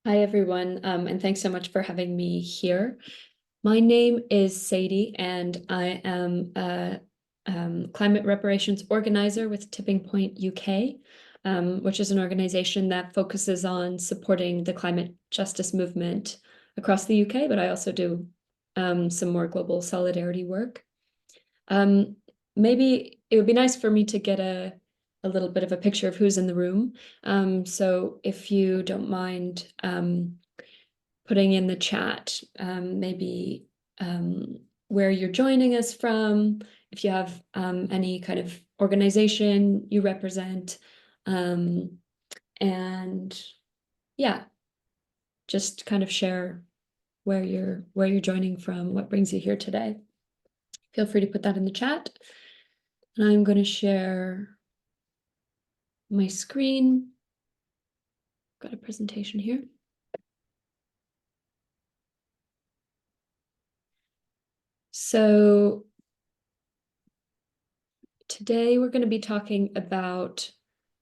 Hi, everyone, and thanks so much for having me here. My name is Sadie, and I am a climate reparations organizer with Tipping Point UK, which is an organization that focuses on supporting the climate justice movement across the UK, but I also do some more global solidarity work. Maybe it would be nice for me to get a little bit of a picture of who's in the room. So if you don't mind putting in the chat, maybe where you're joining us from, if you have any kind of organization you represent, and yeah, just kind of share where you're joining from, what brings you here today. Feel free to put that in the chat. And I'm going to share my screen. Got a presentation here. So today we're going to be talking about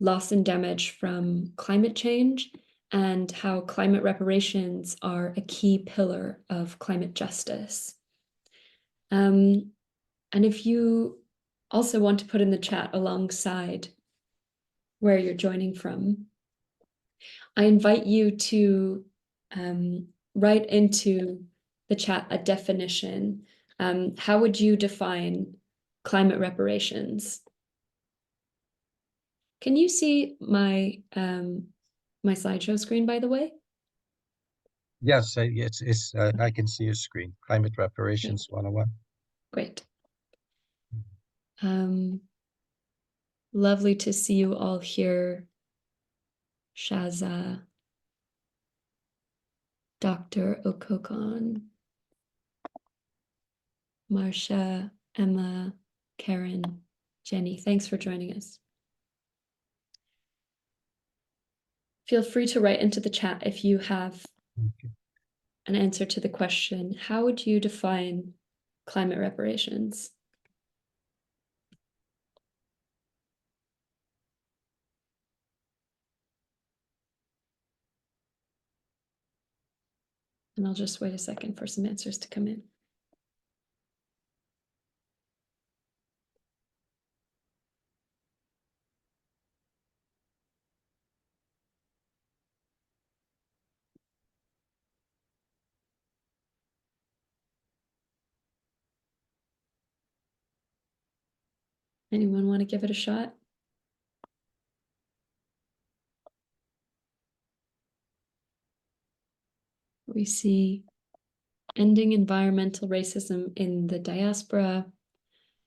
loss and damage from climate change and how climate reparations are a key pillar of climate justice. And if you also want to put in the chat alongside where you're joining from, I invite you to write into the chat a definition. How would you define climate reparations? Can you see my my slideshow screen, by the way? Yes, I can see your screen. Climate Reparations 101. Great. Lovely to see you all here. Shaza, Dr. Okokon, Marcia, Emma, Karen, Jenny, thanks for joining us. Feel free to write into the chat if you have an answer to the question, how would you define climate reparations? And I'll just wait a second for some answers to come in. Anyone want to give it a shot? We see ending environmental racism in the diaspora,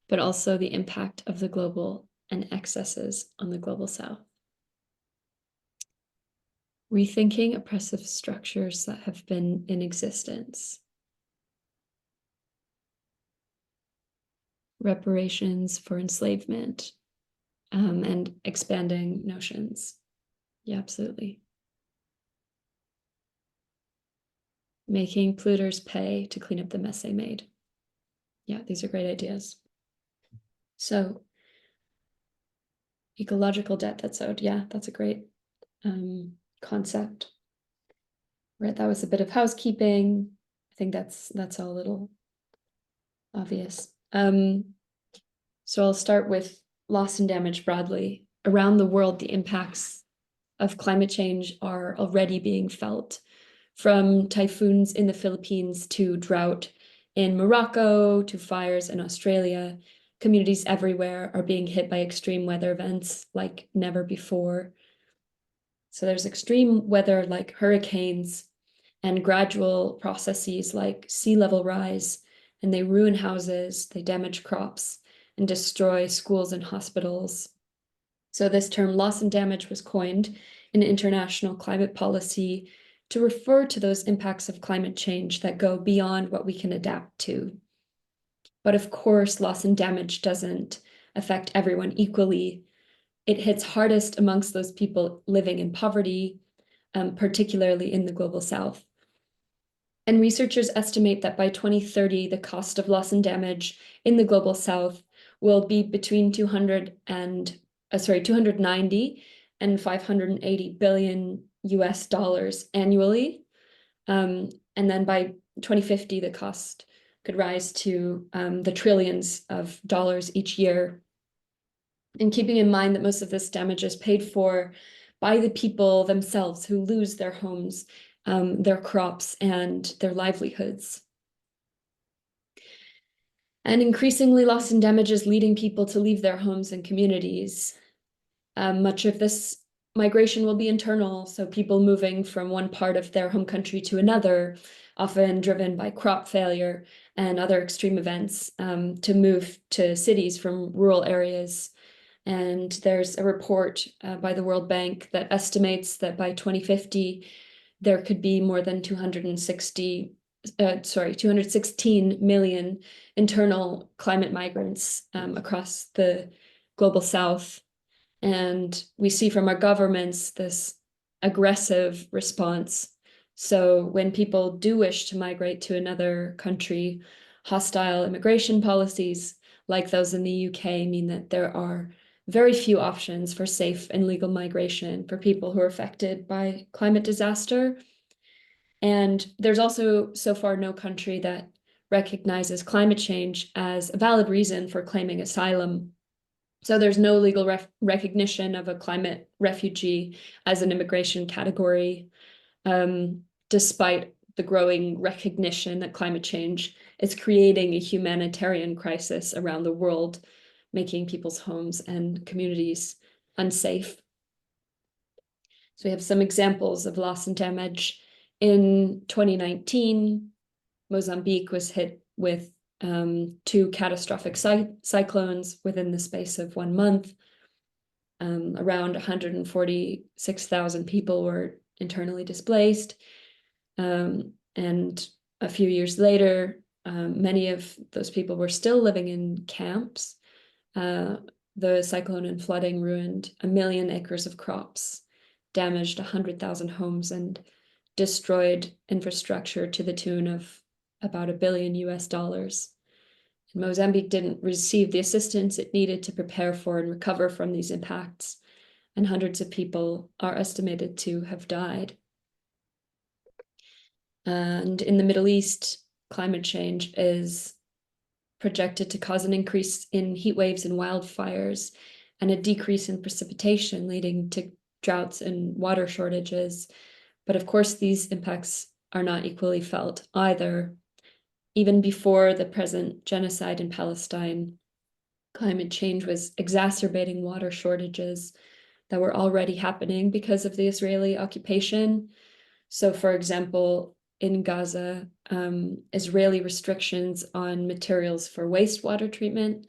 but also the impact of the global and excesses on the global south. Rethinking oppressive structures that have been in existence. Reparations for enslavement, and expanding notions. Yeah, absolutely. Making polluters pay to clean up the mess they made. Yeah, these are great ideas. So, ecological debt that's owed. Yeah, that's a great concept. Right, that was a bit of housekeeping. I think that's all a little obvious. So I'll start with loss and damage broadly. Around the world, the impacts of climate change are already being felt, from typhoons in the Philippines to drought in Morocco to fires in Australia. Communities everywhere are being hit by extreme weather events like never before. So there's extreme weather like hurricanes and gradual processes like sea level rise, and they ruin houses, they damage crops, and destroy schools and hospitals. So this term loss and damage was coined in international climate policy to refer to those impacts of climate change that go beyond what we can adapt to. But of course, loss and damage doesn't affect everyone equally. It hits hardest amongst those people living in poverty, particularly in the global south. And researchers estimate that by 2030, the cost of loss and damage in the global south will be between 290 and 580 billion US annually. And then by 2050, the cost could rise to the trillions of dollars each year. And keeping in mind that most of this damage is paid for by the people themselves who lose their homes, their crops, and their livelihoods. And increasingly, loss and damage is leading people to leave their homes and communities. Much of this migration will be internal, so people moving from one part of their home country to another, often driven by crop failure and other extreme events, to move to cities from rural areas. And there's a report by the World Bank that estimates that by 2050, there could be more than 216 million internal climate migrants across the global south. And we see from our governments this aggressive response. So when people do wish to migrate to another country, hostile immigration policies like those in the UK mean that there are very few options for safe and legal migration for people who are affected by climate disaster. And there's also so far no country that recognizes climate change as a valid reason for claiming asylum. So there's no legal recognition of a climate refugee as an immigration category, despite the growing recognition that climate change is creating a humanitarian crisis around the world, making people's homes and communities unsafe. So we have some examples of loss and damage. In 2019, Mozambique was hit with 2 catastrophic cyclones within the space of 1 month. Around 146,000 people were internally displaced. And a few years later, many of those people were still living in camps. The cyclone and flooding ruined 1 million acres of crops, damaged 100,000 homes, and destroyed infrastructure to the tune of about $1 billion US. And Mozambique didn't receive the assistance it needed to prepare for and recover from these impacts, and hundreds of people are estimated to have died. And in the Middle East, climate change is projected to cause an increase in heat waves and wildfires, and a decrease in precipitation, leading to droughts and water shortages. But of course, these impacts are not equally felt either. Even before the present genocide in Palestine, climate change was exacerbating water shortages that were already happening because of the Israeli occupation. So, for example, in Gaza, Israeli restrictions on materials for wastewater treatment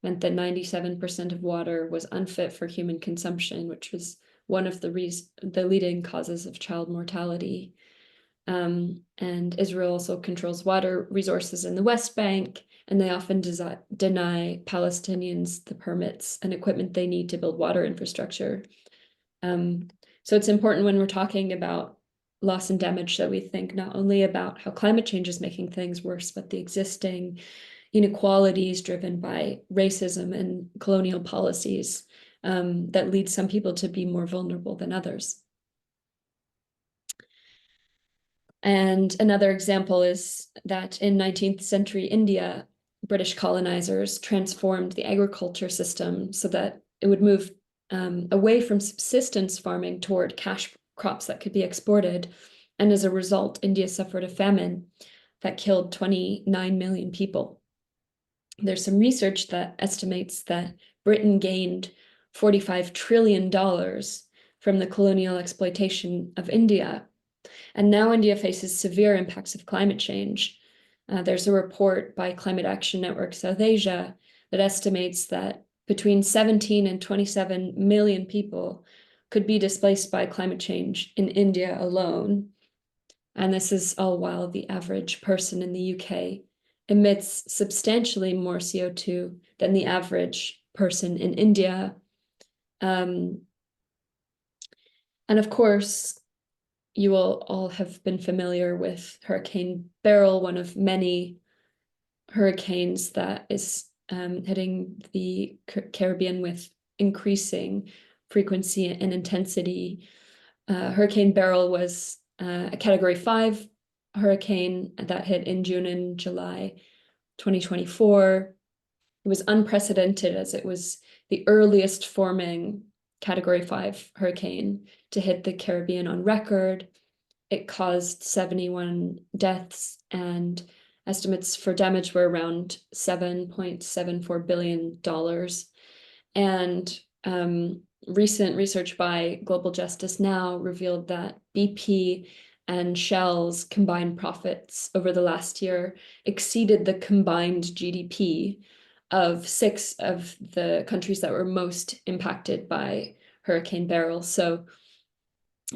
meant that 97% of water was unfit for human consumption, which was one of the leading causes of child mortality. And Israel also controls water resources in the West Bank, and they often deny Palestinians the permits and equipment they need to build water infrastructure. So it's important when we're talking about loss and damage that we think not only about how climate change is making things worse, but the existing inequalities driven by racism and colonial policies that lead some people to be more vulnerable than others. And another example is that in 19th century India, British colonizers transformed the agriculture system so that it would move away from subsistence farming toward cash crops that could be exported. And as a result, India suffered a famine that killed 29 million people. There's some research that estimates that Britain gained $45 trillion from the colonial exploitation of India. And now India faces severe impacts of climate change. There's a report by Climate Action Network South Asia that estimates that between 17 and 27 million people could be displaced by climate change in India alone. And this is all while the average person in the UK emits substantially more CO2 than the average person in India. And of course, you will all have been familiar with Hurricane Beryl, one of many hurricanes that is hitting the Caribbean with increasing frequency and intensity. Hurricane Beryl was a Category 5 hurricane that hit in June and July 2024. It was unprecedented as it was the earliest forming Category 5 hurricane to hit the Caribbean on record. It caused 71 deaths, and estimates for damage were around $7.74 billion. And recent research by Global Justice Now revealed that BP and Shell's combined profits over the last year exceeded the combined GDP of 6 of the countries that were most impacted by Hurricane Beryl. So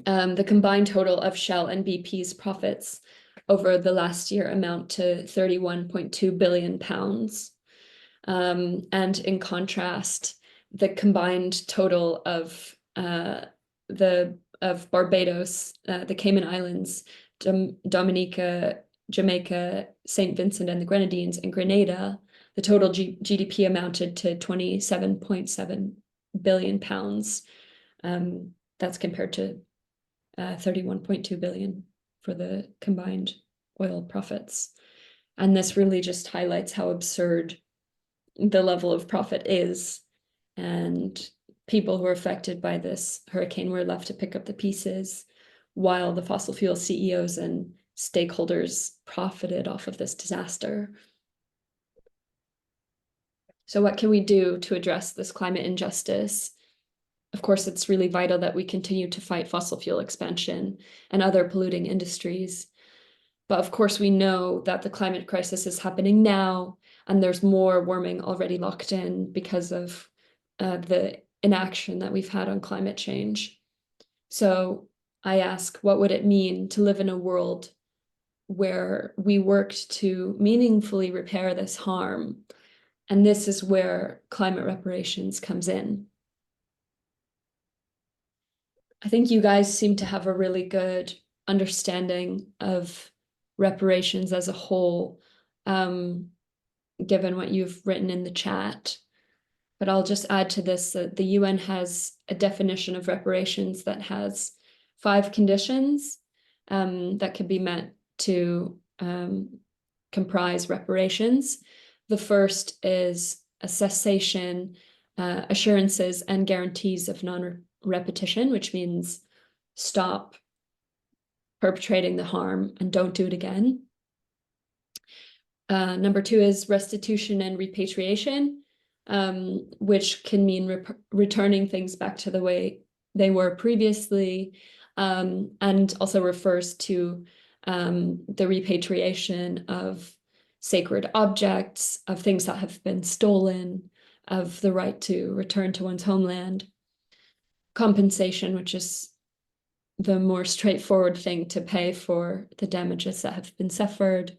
the combined total of Shell and BP's profits over the last year amount to £31.2 billion. And in contrast, the combined total of Barbados, the Cayman Islands, Dominica, Jamaica, St. Vincent and the Grenadines, and Grenada, the total GDP amounted to £27.7 billion. That's compared to 31.2 billion for the combined oil profits. And this really just highlights how absurd the level of profit is. And people who are affected by this hurricane were left to pick up the pieces, while the fossil fuel CEOs and stakeholders profited off of this disaster. So what can we do to address this climate injustice? Of course, it's really vital that we continue to fight fossil fuel expansion and other polluting industries. But of course, we know that the climate crisis is happening now, and there's more warming already locked in because of the inaction that we've had on climate change. So I ask, what would it mean to live in a world where we worked to meaningfully repair this harm? And this is where climate reparations comes in. I think you guys seem to have a really good understanding of reparations as a whole, given what you've written in the chat. But I'll just add to this that the UN has a definition of reparations that has 5 conditions that can be met to comprise reparations. The first is a cessation, assurances and guarantees of non-repetition, which means stop perpetrating the harm and don't do it again. Number 2 is restitution and repatriation, which can mean returning things back to the way they were previously, and also refers to the repatriation of sacred objects, of things that have been stolen, of the right to return to one's homeland. Compensation, which is the more straightforward thing to pay for the damages that have been suffered.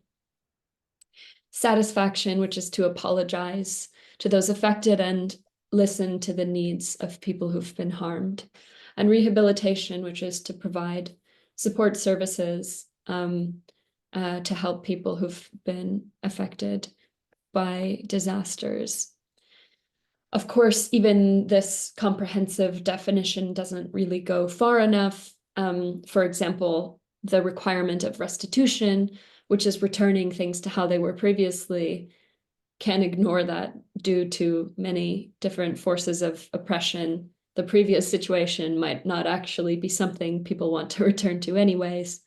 Satisfaction, which is to apologize to those affected and listen to the needs of people who've been harmed. And rehabilitation, which is to provide support services to help people who've been affected by disasters. Of course, even this comprehensive definition doesn't really go far enough. For example, the requirement of restitution, which is returning things to how they were previously, can ignore that due to many different forces of oppression. The previous situation might not actually be something people want to return to anyways.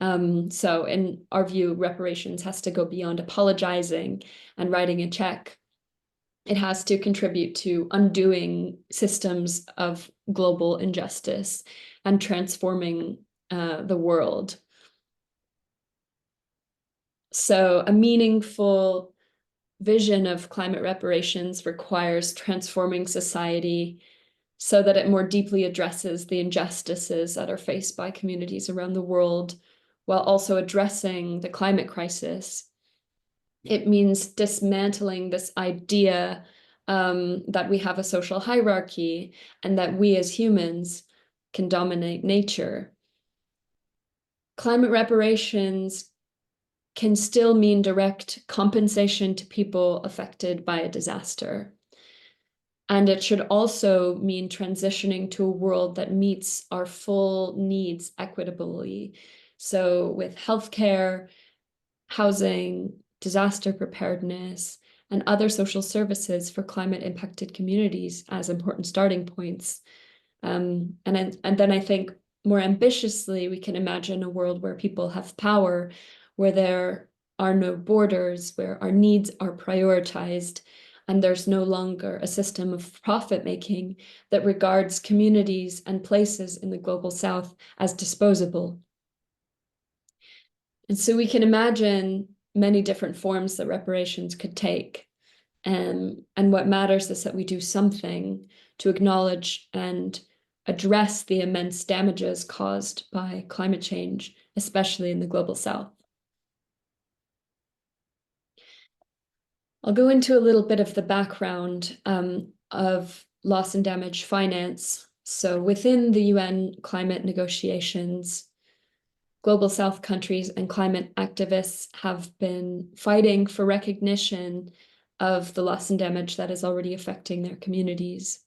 So in our view, reparations has to go beyond apologizing and writing a check. It has to contribute to undoing systems of global injustice and transforming the world. So a meaningful vision of climate reparations requires transforming society so that it more deeply addresses the injustices that are faced by communities around the world, while also addressing the climate crisis. It means dismantling this idea that we have a social hierarchy and that we as humans can dominate nature. Climate reparations can still mean direct compensation to people affected by a disaster. And it should also mean transitioning to a world that meets our full needs equitably. So with healthcare, housing, disaster preparedness, and other social services for climate impacted communities as important starting points. And then I think more ambitiously, we can imagine a world where people have power, where there are no borders, where our needs are prioritized, and there's no longer a system of profit making that regards communities and places in the global south as disposable. And so we can imagine many different forms that reparations could take. And what matters is that we do something to acknowledge and address the immense damages caused by climate change, especially in the global south. I'll go into a little bit of the background of loss and damage finance. So within the UN climate negotiations, global south countries and climate activists have been fighting for recognition of the loss and damage that is already affecting their communities.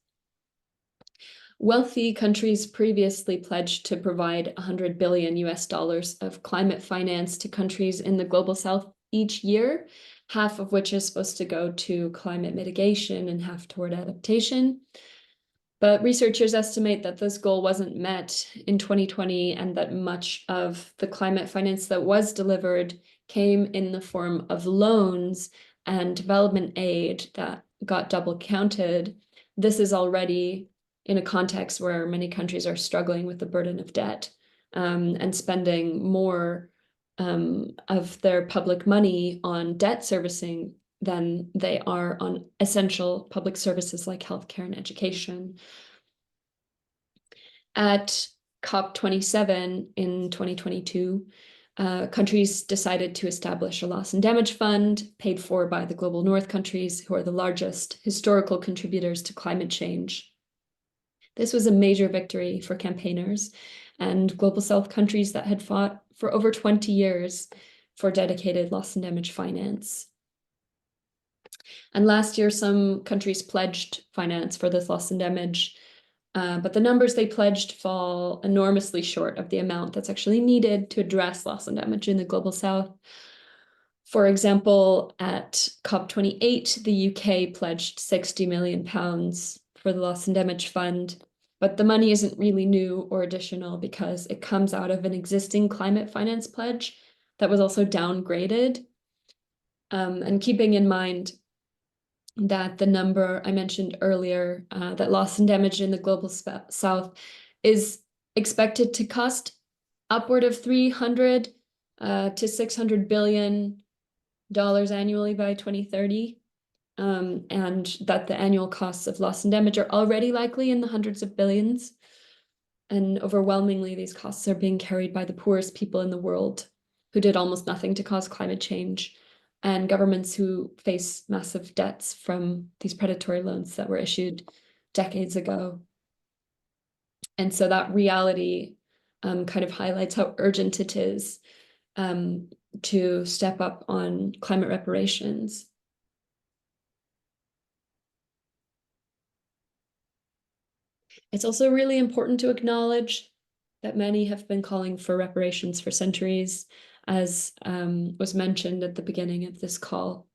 Wealthy countries previously pledged to provide 100 billion US dollars of climate finance to countries in the global south each year, half of which is supposed to go to climate mitigation and half toward adaptation. But researchers estimate that this goal wasn't met in 2020 and that much of the climate finance that was delivered came in the form of loans and development aid that got double counted. This is already in a context where many countries are struggling with the burden of debt and spending more of their public money on debt servicing than they are on essential public services like healthcare and education. At COP27 in 2022, countries decided to establish a loss and damage fund paid for by the global north countries, who are the largest historical contributors to climate change. This was a major victory for campaigners and global south countries that had fought for over 20 years for dedicated loss and damage finance. And last year, some countries pledged finance for this loss and damage, but the numbers they pledged fall enormously short of the amount that's actually needed to address loss and damage in the global south. For example, at COP28, the UK pledged £60 million for the loss and damage fund, but the money isn't really new or additional because it comes out of an existing climate finance pledge that was also downgraded. And keeping in mind that the number I mentioned earlier, that loss and damage in the global south is expected to cost upward of 300 to 600 billion dollars annually by 2030, and that the annual costs of loss and damage are already likely in the hundreds of billions. And overwhelmingly, these costs are being carried by the poorest people in the world who did almost nothing to cause climate change, and governments who face massive debts from these predatory loans that were issued decades ago. And so that reality kind of highlights how urgent it is to step up on climate reparations. It's also really important to acknowledge that many have been calling for reparations for centuries, as was mentioned at the beginning of this call.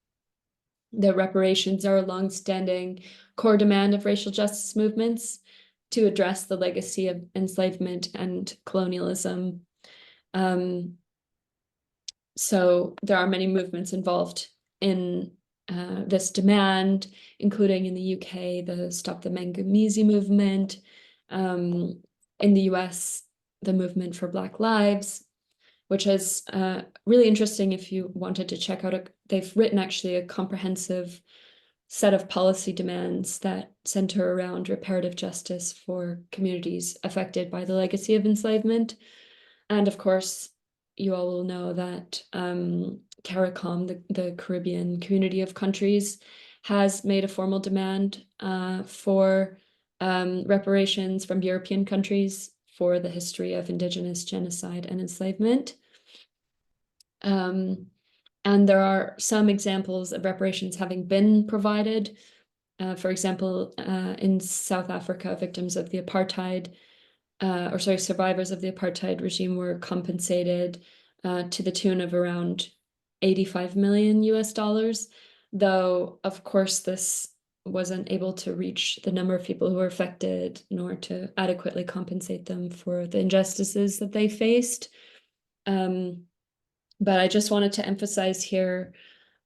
The reparations are a longstanding core demand of racial justice movements to address the legacy of enslavement and colonialism. So there are many movements involved in this demand, including in the UK, the Stop the Mangamizi movement, in the US, the Movement for Black Lives, which is really interesting if you wanted to check out. They've written actually a comprehensive set of policy demands that center around reparative justice for communities affected by the legacy of enslavement. And of course, you all will know that CARICOM, the Caribbean Community of Countries, has made a formal demand for reparations from European countries for the history of Indigenous genocide and enslavement. And there are some examples of reparations having been provided. For example, in South Africa, victims of the apartheid, survivors of the apartheid regime were compensated to the tune of around 85 million US dollars, though, of course, this wasn't able to reach the number of people who were affected, nor to adequately compensate them for the injustices that they faced. But I just wanted to emphasize here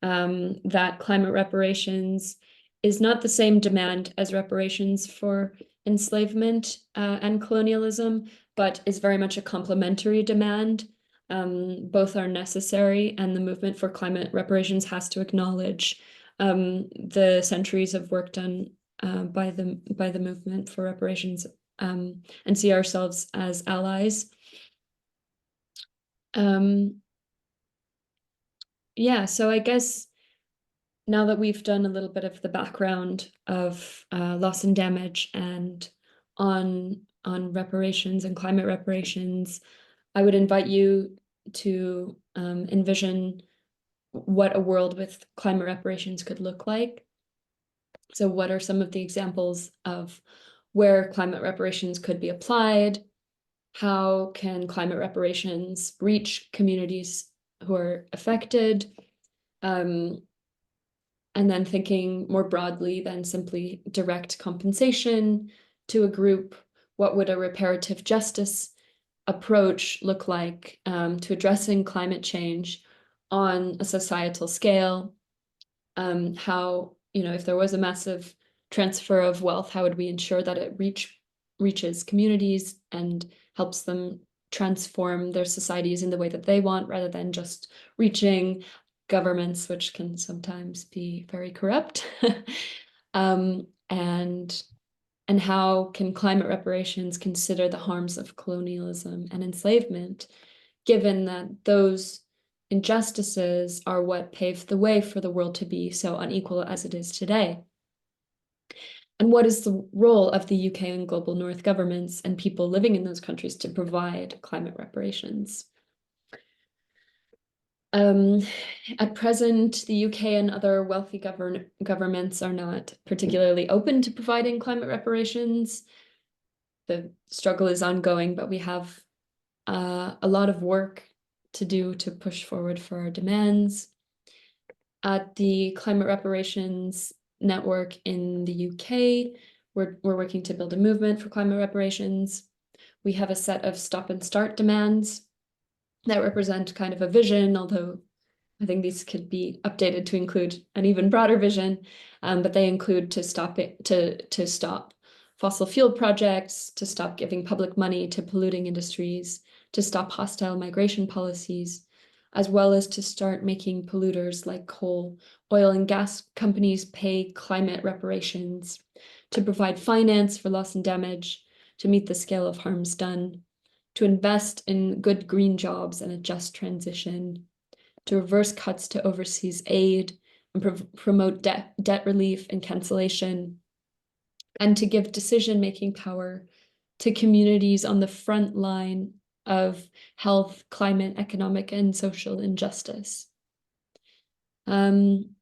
that climate reparations is not the same demand as reparations for enslavement and colonialism, but is very much a complementary demand. Both are necessary, and the movement for climate reparations has to acknowledge the centuries of work done by the movement for reparations, and see ourselves as allies. Yeah, so I guess now that we've done a little bit of the background of loss and damage and on reparations and climate reparations, I would invite you to envision what a world with climate reparations could look like. So what are some of the examples of where climate reparations could be applied? How can climate reparations reach communities who are affected? And then thinking more broadly than simply direct compensation to a group, what would a reparative justice approach look like to addressing climate change on a societal scale? How, if there was a massive transfer of wealth, how would we ensure that it reaches communities and helps them transform their societies in the way that they want, rather than just reaching governments, which can sometimes be very corrupt? And how can climate reparations consider the harms of colonialism and enslavement, given that those injustices are what paved the way for the world to be so unequal as it is today? And what is the role of the UK and global North governments and people living in those countries to provide climate reparations? At present, the UK and other wealthy governments are not particularly open to providing climate reparations. The struggle is ongoing, but we have a lot of work to do to push forward for our demands. At the Climate Reparations Network in the UK, we're working to build a movement for climate reparations. We have a set of stop and start demands that represent kind of a vision, although I think these could be updated to include an even broader vision, but they include to stop fossil fuel projects, to stop giving public money to polluting industries, to stop hostile migration policies, as well as to start making polluters like coal, oil, and gas companies pay climate reparations, to provide finance for loss and damage, to meet the scale of harms done, to invest in good green jobs and a just transition, to reverse cuts to overseas aid and promote debt relief and cancellation, and to give decision-making power to communities on the front line of health, climate, economic, and social injustice. On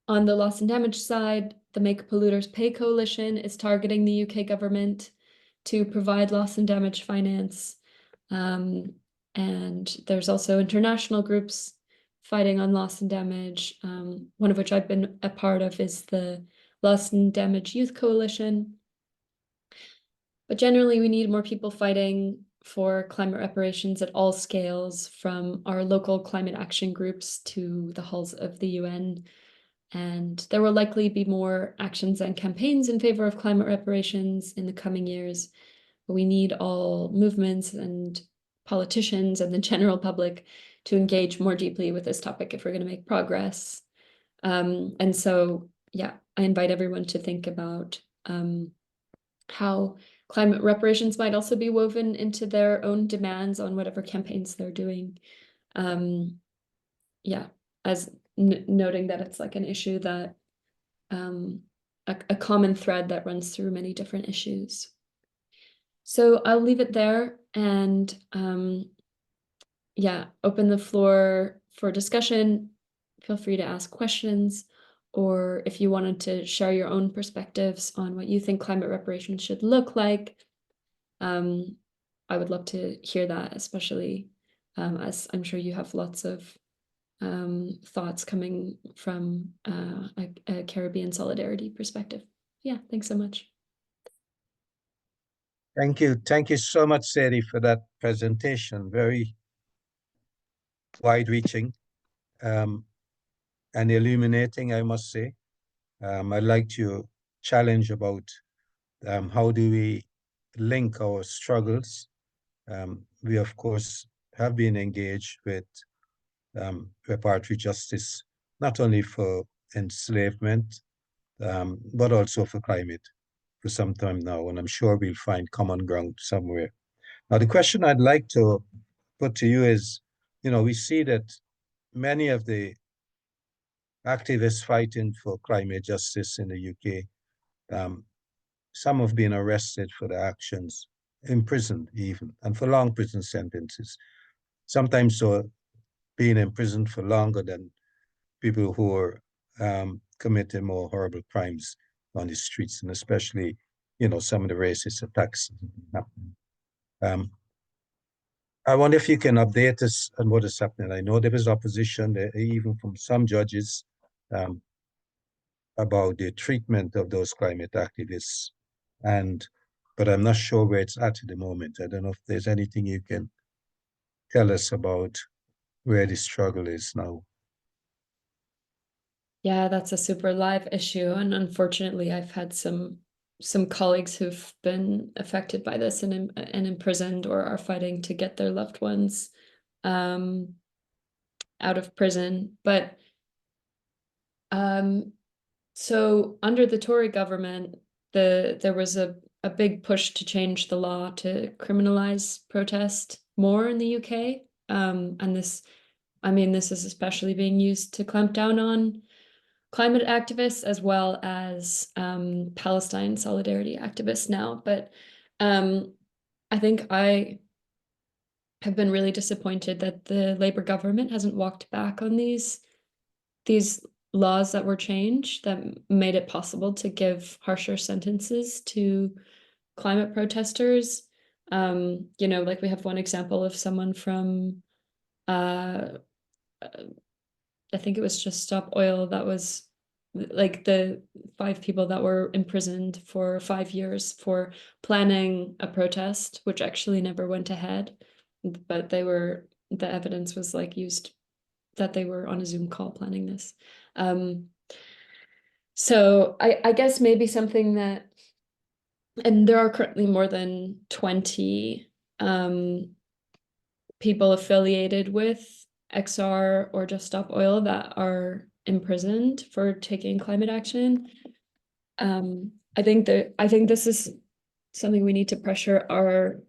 the loss and damage side, the Make Polluters Pay Coalition is targeting the UK government to provide loss and damage finance. And there's also international groups fighting on loss and damage, one of which I've been a part of is the Loss and Damage Youth Coalition. But generally, we need more people fighting for climate reparations at all scales, from our local climate action groups to the halls of the UN. And there will likely be more actions and campaigns in favor of climate reparations in the coming years. But we need all movements and politicians and the general public to engage more deeply with this topic if we're going to make progress. And so, yeah, I invite everyone to think about how climate reparations might also be woven into their own demands on whatever campaigns they're doing. Yeah, as noting that it's like an issue that a common thread that runs through many different issues. So I'll leave it there and yeah, open the floor for discussion. Feel free to ask questions or if you wanted to share your own perspectives on what you think climate reparations should look like, I would love to hear that, especially as I'm sure you have lots of thoughts coming from a Caribbean solidarity perspective. Yeah, thanks so much. Thank you. Thank you so much, Sadie, for that presentation. Very wide-reaching and illuminating, I must say. I liked your challenge about how do we link our struggles. We, of course, have been engaged with reparatory justice, not only for enslavement, but also for climate for some time now. And I'm sure we'll find common ground somewhere. Now, the question I'd like to put to you is, we see that many of the activists fighting for climate justice in the UK, some have been arrested for their actions, imprisoned even, and for long prison sentences. Sometimes so being imprisoned for longer than people who are committing more horrible crimes on the streets, and especially, some of the racist attacks happening. I wonder if you can update us on what is happening. I know there is opposition, even from some judges, um, about the treatment of those climate activists, but I'm not sure where it's at the moment. I don't know if there's anything you can tell us about where the struggle is now. Yeah, that's a super live issue, and unfortunately, I've had some colleagues who've been affected by this and imprisoned or are fighting to get their loved ones out of prison. But so under the Tory government, there was a big push to change the law to criminalize protest more in the UK. And this is especially being used to clamp down on climate activists as well as Palestine solidarity activists now. But I think I have been really disappointed that the Labour government hasn't walked back on these laws that were changed that made it possible to give harsher sentences to climate protesters. Like we have one example of someone from I think it was just Stop Oil that was like the 5 people that were imprisoned for 5 years for planning a protest, which actually never went ahead. But the evidence was like used that they were on a Zoom call planning this. So I guess maybe something that, and there are currently more than 20 people affiliated with XR or Just Stop Oil that are imprisoned for taking climate action. I think this is something we need to pressure our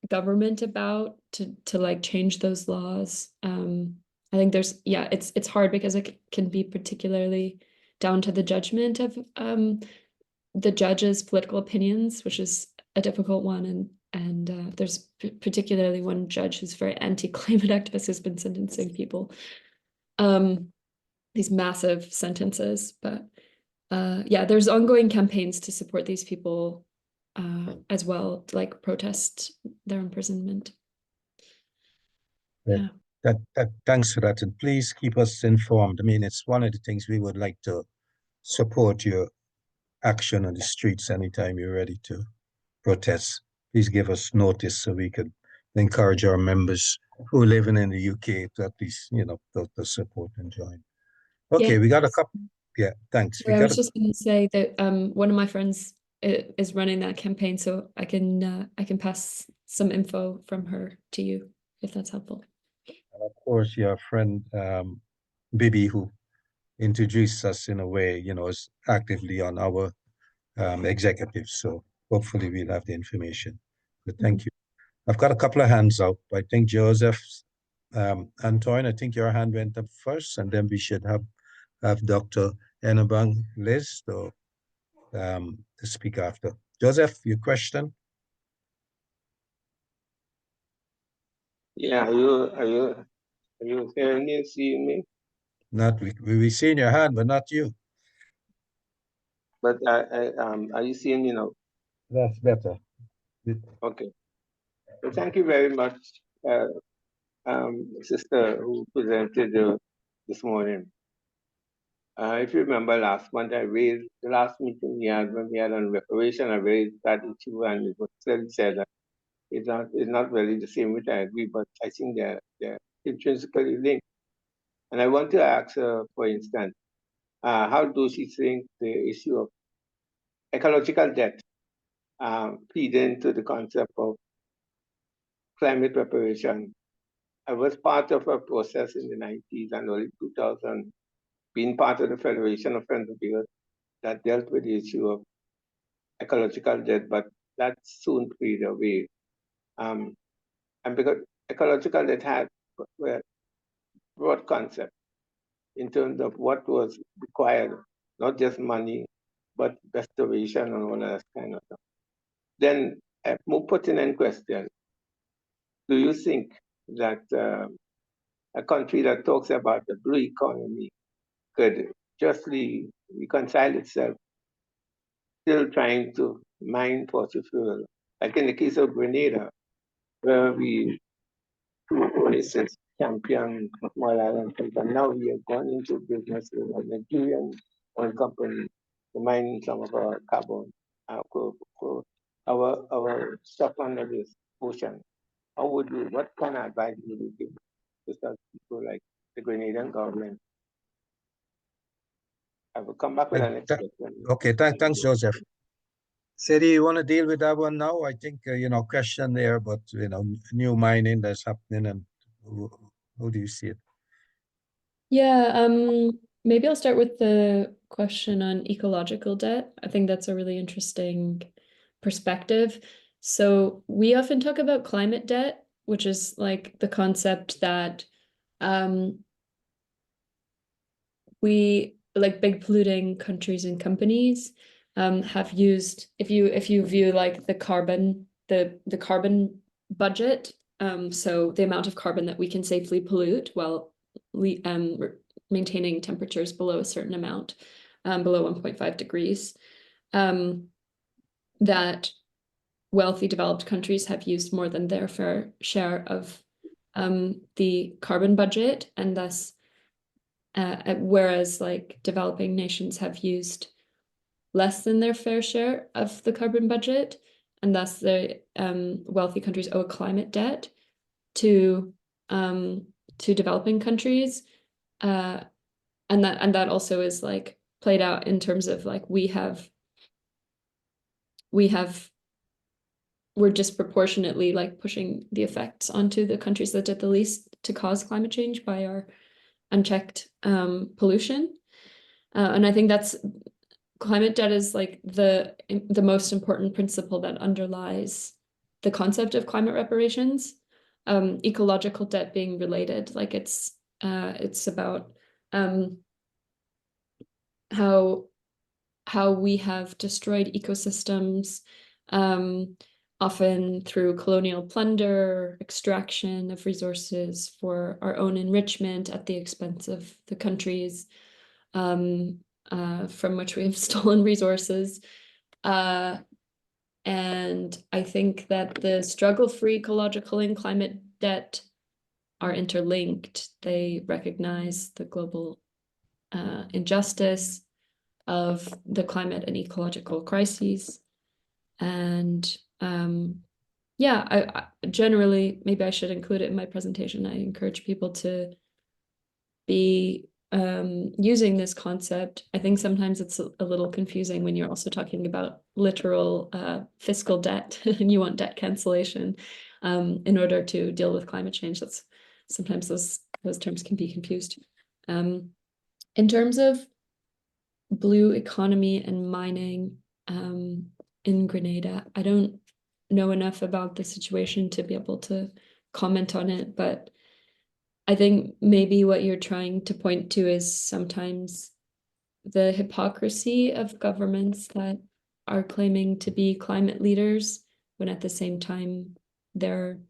government about to like change those laws. I think it's hard because it can be particularly down to the judgment of the judge's political opinions, which is a difficult one. And there's particularly one judge who's very anti-climate activist who's been sentencing people these massive sentences. But yeah, there's ongoing campaigns to support these people as well, to like protest their imprisonment. Yeah. Thanks for that. And please keep us informed. I mean, it's one of the things we would like to support your action on the streets anytime you're ready to protest. Please give us notice so we can encourage our members who are living in the UK to at least, to support and join. Okay, Yeah. we got a couple. Yeah, thanks. We I got was just going to say that one of my friends is running that campaign, so I can pass some info from her to you if that's helpful. and of course your friend Bibi, who introduced us in a way, is actively on our executive. So hopefully we'll have the information. But thank you. I've got a couple of hands up. I think Joseph, Antoine, I think your hand went up first, and then we should have Dr. Enabang Liz to speak after. Joseph, your question? Yeah, are you hearing me, seeing me? Not we seen your hand, but not you. but are you seeing me now? That's better. Okay. Well, thank you very much, sister who presented this morning. If you remember last month, I raised the last meeting we had when we had on reparation. I raised that issue, and it was clearly said that it's not really the same, which I agree, but I think they're intrinsically linked. And I want to ask her, for instance, how do she think the issue of ecological debt feed into the concept of climate reparation? I was part of a process in the 90s and early 2000, being part of the Federation of Friends of the Earth that dealt with the issue of ecological debt, but that soon faded away. And because ecological debt had a broad concept in terms of what was required, not just money, but restoration and all that kind of stuff. Then a more pertinent question, do you think that a country that talks about the blue economy could justly reconcile itself, still trying to mine fossil fuel? Like in the case of Grenada, where we, for instance, champion small island, but now we have gone into business with a Nigerian oil company to mine some of our carbon, our stuff under this ocean. What kind of advice would you give to such people like the Grenadian government? I will come back with an next question. Okay, thanks, Joseph. Sadie, you want to deal with that one now? I think, question there, but, new mining that's happening, and how do you see it? Yeah, maybe I'll start with the question on ecological debt. I think that's a really interesting perspective. So we often talk about climate debt, which is like the concept that we, like big polluting countries and companies, have used, if you view like the carbon budget, so the amount of carbon that we can safely pollute while maintaining temperatures below a certain amount, below 1.5 degrees, that wealthy developed countries have used more than their fair share of the carbon budget, and thus whereas like developing nations have used less than their fair share of the carbon budget, and thus the wealthy countries owe a climate debt to developing countries, and that also is like played out in terms of like we're disproportionately like pushing the effects onto the countries that did the least to cause climate change by our unchecked pollution, and I think that's climate debt is like the most important principle that underlies the concept of climate reparations. Ecological debt being related, like it's about how we have destroyed ecosystems, often through colonial plunder, extraction of resources for our own enrichment at the expense of the countries from which we have stolen resources. And I think that the struggle for ecological and climate debt are interlinked. They recognize the global injustice of the climate and ecological crises. And yeah, I generally, maybe I should include it in my presentation. I encourage people to be using this concept. I think sometimes it's a little confusing when you're also talking about literal fiscal debt and you want debt cancellation in order to deal with climate change. That's sometimes those terms can be confused. In terms of blue economy and mining in Grenada, I don't know enough about the situation to be able to comment on it, but I think maybe what you're trying to point to is sometimes the hypocrisy of governments that are claiming to be climate leaders when at the same time they're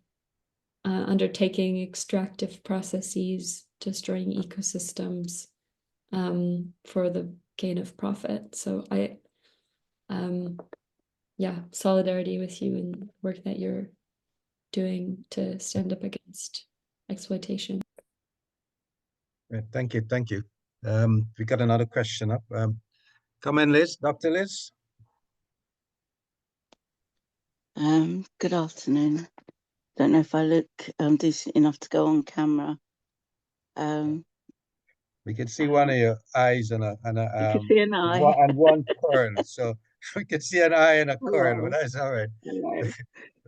undertaking extractive processes, destroying ecosystems for the gain of profit. So yeah, solidarity with you and work that you're doing to stand up against exploitation. Right, thank you, thank you. We got another question up. Come in, Liz, Dr. Liz. Good afternoon. Don't know if I look decent enough to go on camera. We can see one of your eyes and you can see an eye. one curl. So we can see an eye and a curl, Hello. but that's all right. Hello.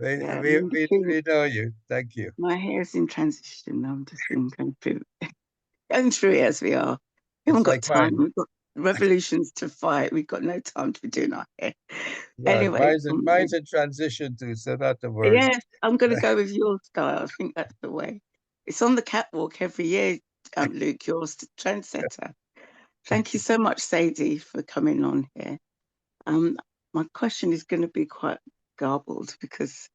we, Yeah, we know you. Thank you. my hair's in transition. I'm just going through it as we are. We haven't got It's like time. mine. We've got revolutions to fight. We've got no time to be doing our hair. Yeah, Anyway, mine's in transition too, so not the worst. yes, I'm going to go with your style. I think that's the way. It's on the catwalk every year, Luke. You're a trendsetter. Thank you so much, Sadie, for coming on here. My question is going to be quite garbled because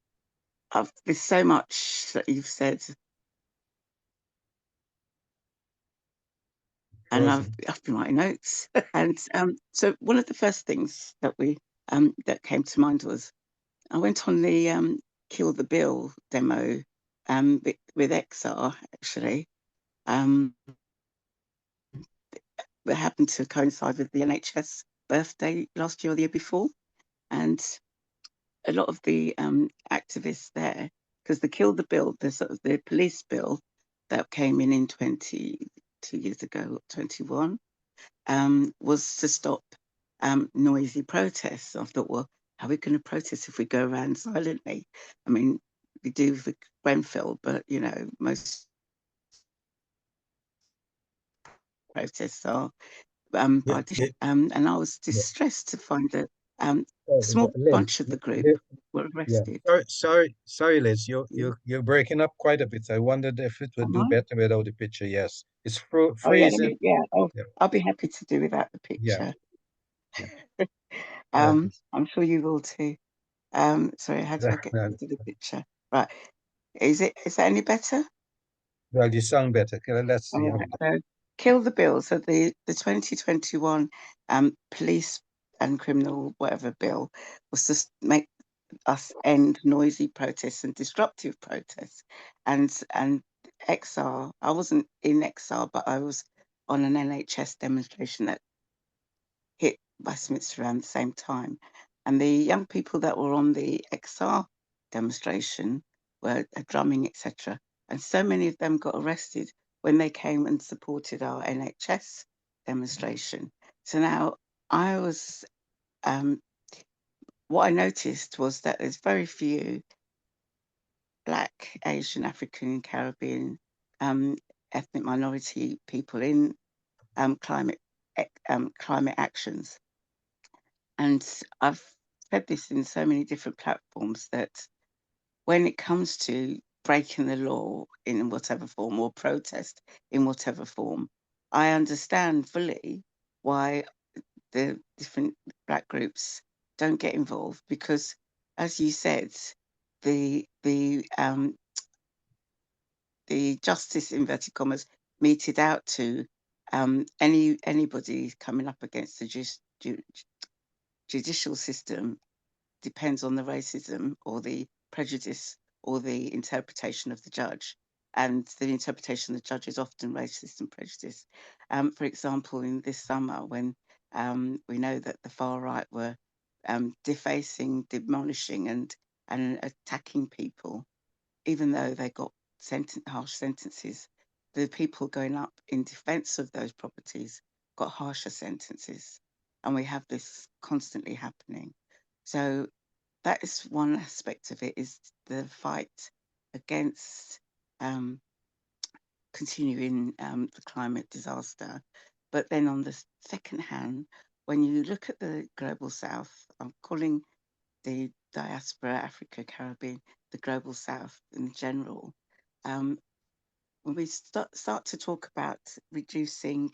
there's so much that you've said, and I've been writing notes. And so one of the first things that that came to mind was I went on the Kill the Bill demo with XR actually. It happened to coincide with the NHS birthday last year or the year before, and a lot of the activists there, because the Kill the Bill, the sort of the police bill that came in 22 years ago, 21, was to stop noisy protests. I thought, well, how are we going to protest if we go around silently? I mean, we do for Grenfell, but you know, most protests are by and I was distressed to find that a small bunch of the group were arrested. Sorry, Liz, you're breaking up quite a bit. I wondered if it would do better without the picture. Yes, it's freezing. I'll be happy to do without the picture. I'm sure you will too. Sorry, how do I get into the picture? Right, is that any better? Well, you sound better. Let's see. So, Kill the Bill. So the 2021 police and criminal whatever bill was to make us end noisy protests and disruptive protests. And XR, I wasn't in XR, but I was on an NHS demonstration that hit Westminster around the same time. And the young people that were on the XR demonstration were drumming, etc. And so many of them got arrested when they came and supported our NHS demonstration. So now I was, what I noticed was that there's very few Black, Asian, African, Caribbean, ethnic minority people in climate actions. And I've said this in so many different platforms that when it comes to breaking the law in whatever form or protest in whatever form, I understand fully why the different Black groups don't get involved because, as you said, the justice inverted commas meted out to anybody coming up against the judicial system depends on the racism or the prejudice or the interpretation of the judge. And the interpretation of the judge is often racist and prejudiced. For example, in this summer, when we know that the far right were defacing, demolishing, and attacking people, even though they got harsh sentences, the people going up in defence of those properties got harsher sentences. And we have this constantly happening. So that is one aspect of it, is the fight against continuing the climate disaster. But then on the second hand, when you look at the global south, I'm calling the diaspora, Africa, Caribbean, the global south in general, when we start to talk about reducing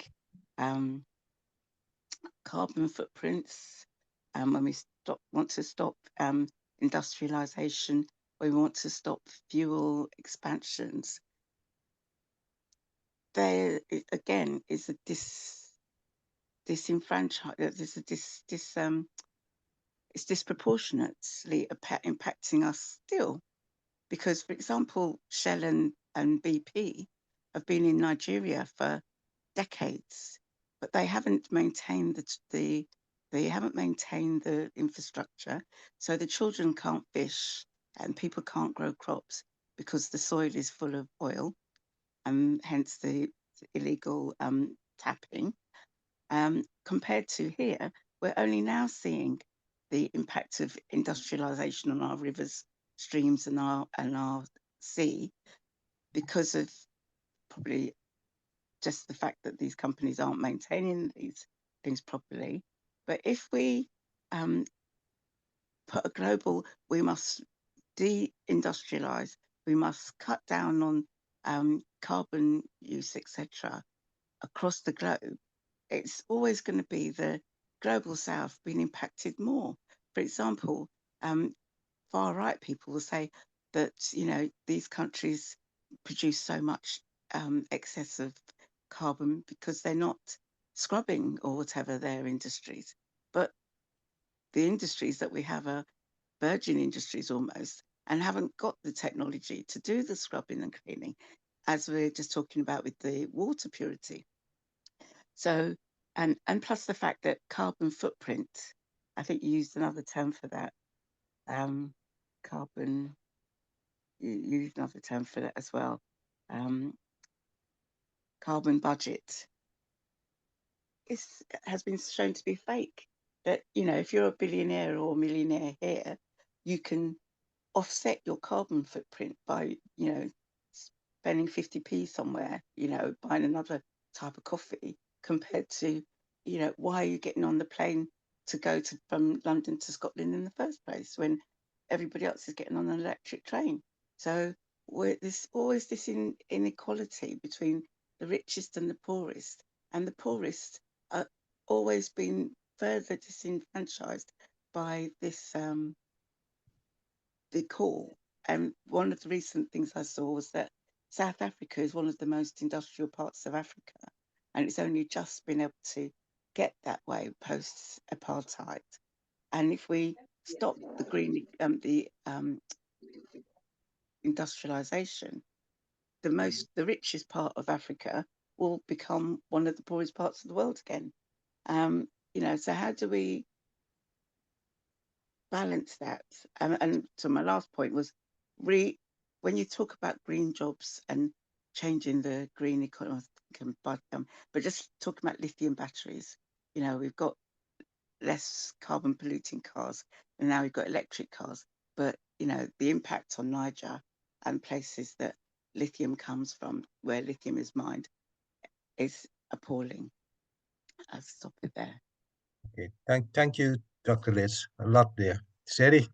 carbon footprints, when we want to stop industrialization, we want to stop fuel expansions, there again is a disenfranchised, there's a it's disproportionately impacting us still. Because, for example, Shell and BP have been in Nigeria for decades, but they haven't maintained the infrastructure, so the children can't fish and people can't grow crops because the soil is full of oil, and hence the illegal tapping. Compared to here, we're only now seeing the impact of industrialization on our rivers, streams, and our sea, because of probably just the fact that these companies aren't maintaining these things properly. But if we put a global, we must de-industrialize, we must cut down on carbon use, etc., across the globe, it's always going to be the global south being impacted more. For example, far right people will say that, you know, these countries produce so much excess of carbon because they're not scrubbing or whatever their industries. But the industries that we have are virgin industries almost, and haven't got the technology to do the scrubbing and cleaning, as we're just talking about with the water purity. So, and plus the fact that carbon footprint, I think you used another term for that. Carbon, you used another term for that as well. Carbon budget has been shown to be fake. That, you know, if you're a billionaire or millionaire here, you can offset your carbon footprint by, you know, spending 50p somewhere, you know, buying another type of coffee, compared to, you know, why are you getting on the plane to go from London to Scotland in the first place when everybody else is getting on an electric train? So there's always this inequality between the richest and the poorest are always been further disenfranchised by this the call. And one of the recent things I saw was that South Africa is one of the most industrial parts of Africa, and it's only just been able to get that way post apartheid. And if we stop the industrialization, the richest part of Africa will become one of the poorest parts of the world again. You know, so how do we balance that? And so my last point was, when you talk about green jobs and changing the green economy, but just talking about lithium batteries, you know, we've got less carbon polluting cars, and now we've got electric cars. But, you know, the impact on Niger and places that lithium comes from, where lithium is mined, is appalling. I'll stop it there. Okay, thank you, Dr. Liz. A lot there. Sadie?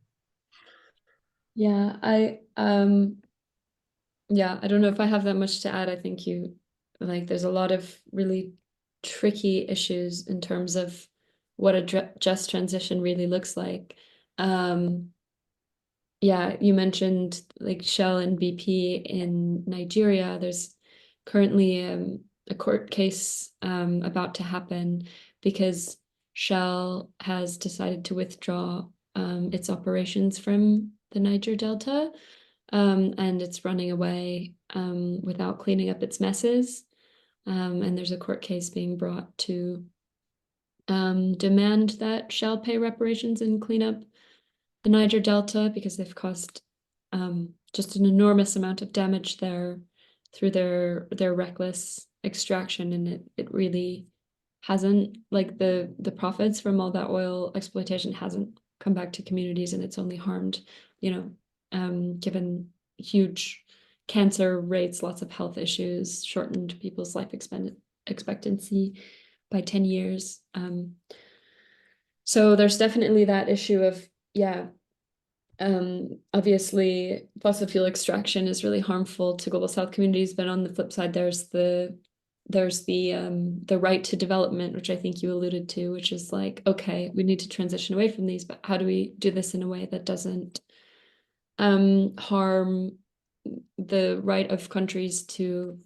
Yeah, I don't know if I have that much to add. I think there's a lot of really tricky issues in terms of what a just transition really looks like. Yeah, you mentioned like Shell and BP in Nigeria. There's currently a court case about to happen because Shell has decided to withdraw its operations from the Niger Delta, and it's running away without cleaning up its messes. And there's a court case being brought to demand that Shell pay reparations and clean up the Niger Delta, because they've caused just an enormous amount of damage there through their reckless extraction, and it really hasn't, like, the profits from all that oil exploitation hasn't come back to communities, and it's only harmed, you know, given huge cancer rates, lots of health issues, shortened people's life expectancy by 10 years. So there's definitely that issue of, obviously fossil fuel extraction is really harmful to global south communities, but on the flip side, there's the right to development, which I think you alluded to, which is like, okay, we need to transition away from these, but how do we do this in a way that doesn't harm the right of countries to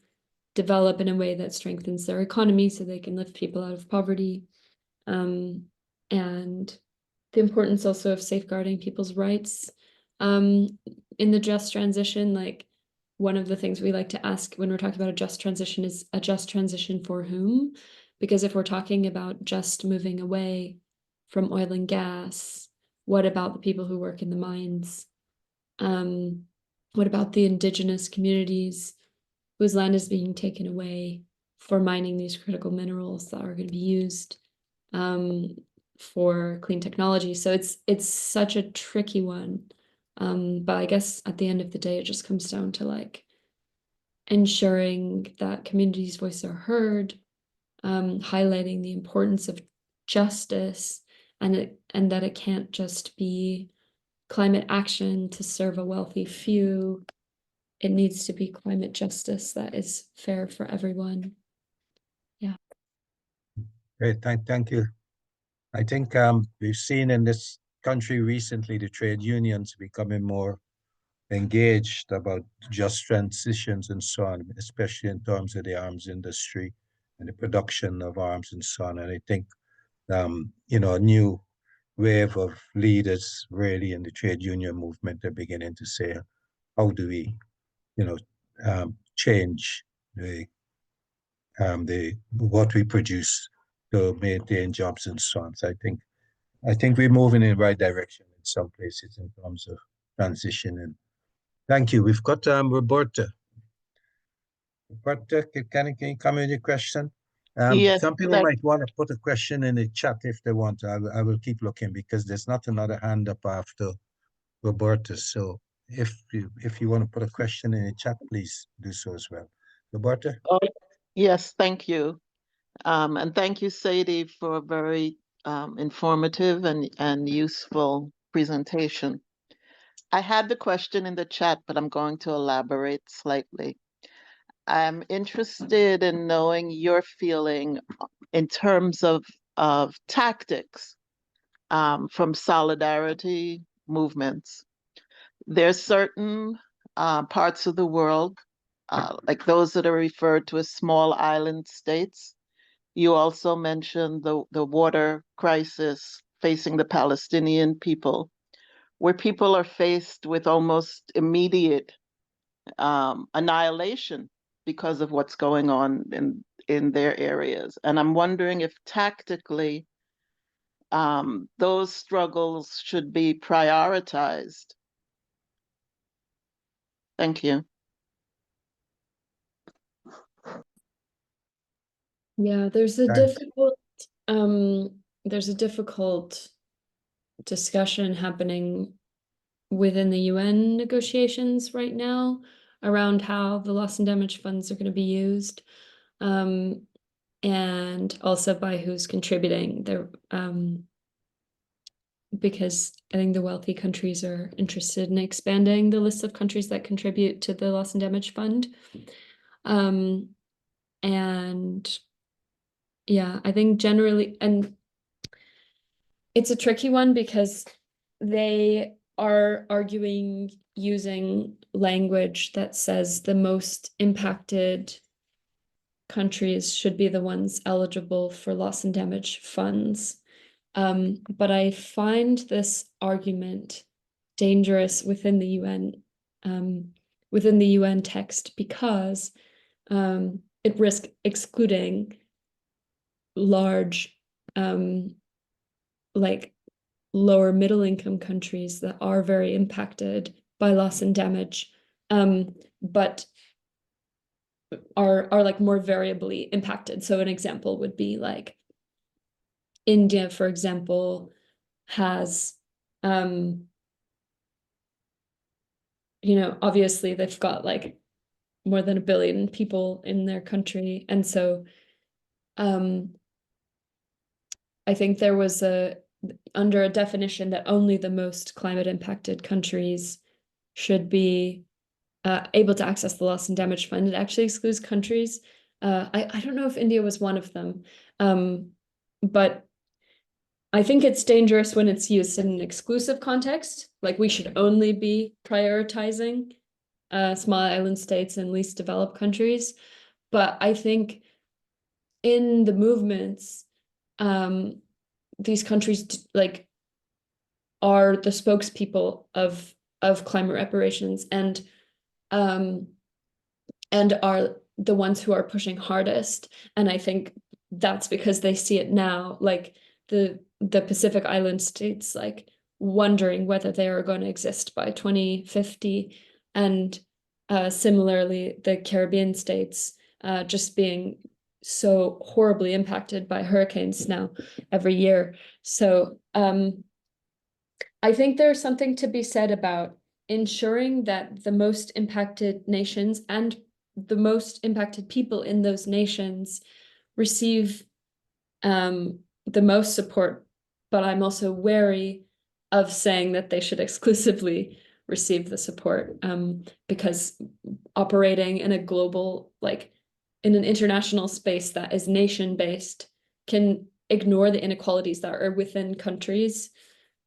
develop in a way that strengthens their economy so they can lift people out of poverty, and the importance also of safeguarding people's rights in the just transition. Like, one of the things we like to ask when we're talking about a just transition is a just transition for whom? Because if we're talking about just moving away from oil and gas, what about the people who work in the mines? What about the indigenous communities whose land is being taken away for mining these critical minerals that are going to be used for clean technology? So it's such a tricky one. But I guess at the end of the day, it just comes down to like ensuring that communities' voices are heard, highlighting the importance of justice, and that it can't just be climate action to serve a wealthy few. It needs to be climate justice that is fair for everyone. Yeah. Great, thank you. I think we've seen in this country recently the trade unions becoming more engaged about just transitions and so on, especially in terms of the arms industry and the production of arms and so on. And I think, you know, a new wave of leaders really in the trade union movement are beginning to say, how do we, you know, change the what we produce to maintain jobs and so on. So I think we're moving in the right direction in some places in terms of transition. And thank you. We've got Roberta. Roberta, can you come with your question? Yes, Some people might want to put a question in the chat if they want. I will keep looking because there's not another hand up after Roberta. So if you want to put a question in the chat, please do so as well. Roberta? oh, yes, thank you. And thank you, Sadie, for a very informative and useful presentation. I had the question in the chat, but I'm going to elaborate slightly. I'm interested in knowing your feeling in terms of tactics from solidarity movements. There's certain parts of the world, like those that are referred to as small island states. You also mentioned the water crisis facing the Palestinian people, where people are faced with almost immediate annihilation because of what's going on in their areas. And I'm wondering if tactically those struggles should be prioritized. Thank you. Yeah, there's a Thanks. difficult discussion happening within the UN negotiations right now around how the loss and damage funds are going to be used, and also by who's contributing there, because I think the wealthy countries are interested in expanding the list of countries that contribute to the loss and damage fund. And yeah, I think generally, and it's a tricky one because they are arguing using language that says the most impacted countries should be the ones eligible for loss and damage funds. But I find this argument dangerous within the UN text because it risks excluding large like lower middle income countries that are very impacted by loss and damage, but are like more variably impacted. So an example would be like India, for example, has you know, obviously they've got like more than 1 billion people in their country, and so I think there was under a definition that only the most climate impacted countries should be able to access the loss and damage fund. It actually excludes countries. I don't know if India was one of them, but I think it's dangerous when it's used in an exclusive context. Like we should only be prioritizing small island states and least developed countries. But I think in the movements, these countries like are the spokespeople of climate reparations and are the ones who are pushing hardest. And I think that's because they see it now, like the Pacific Island states, like wondering whether they are going to exist by 2050, and similarly the Caribbean states just being so horribly impacted by hurricanes now every year. So I think there's something to be said about ensuring that the most impacted nations and the most impacted people in those nations receive the most support, but I'm also wary of saying that they should exclusively receive the support, because operating in a global, like in an international space that is nation-based, can ignore the inequalities that are within countries,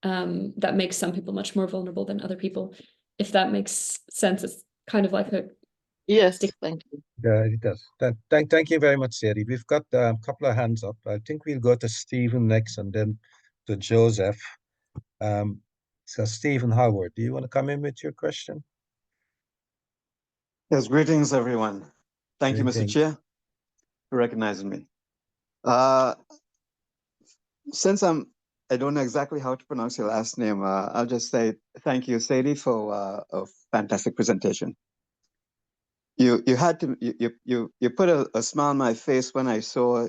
that makes some people much more vulnerable than other people. If that makes sense, it's kind of like a Yes, thank you. Yeah, it does. Thank you very much, Sadie. We've got a couple of hands up. I think we'll go to Stephen next and then to Joseph. So Stephen Howard, do you want to come in with your question? Yes, greetings, everyone. Thank you, Mr. Greetings. Chair, for recognizing me. Since I don't know exactly how to pronounce your last name, I'll just say thank you, Sadie, for a fantastic presentation. You put a smile on my face when I saw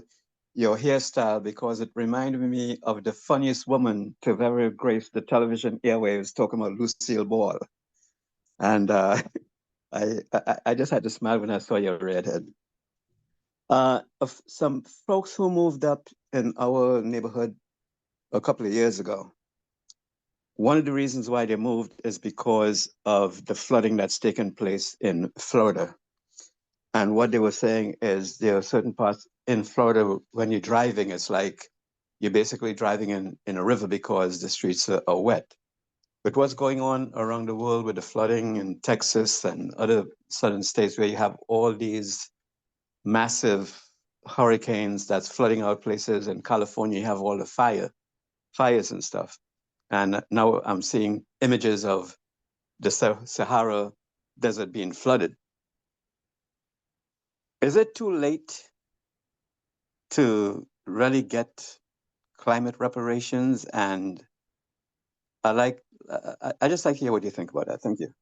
your hairstyle, because it reminded me of the funniest woman to have ever graced the television airwaves, talking about Lucille Ball. And I just had to smile when I saw your redhead. Of some folks who moved up in our neighborhood a couple of years ago. One of the reasons why they moved is because of the flooding that's taken place in Florida. And what they were saying is there are certain parts in Florida, when you're driving, it's like you're basically driving in a river because the streets are wet. But what's going on around the world with the flooding in Texas and other southern states where you have all these massive hurricanes that's flooding out places, in California you have all the fires and stuff. And now I'm seeing images of the Sahara Desert being flooded. Is it too late to really get climate reparations? And I just like to hear what you think about that. Thank you.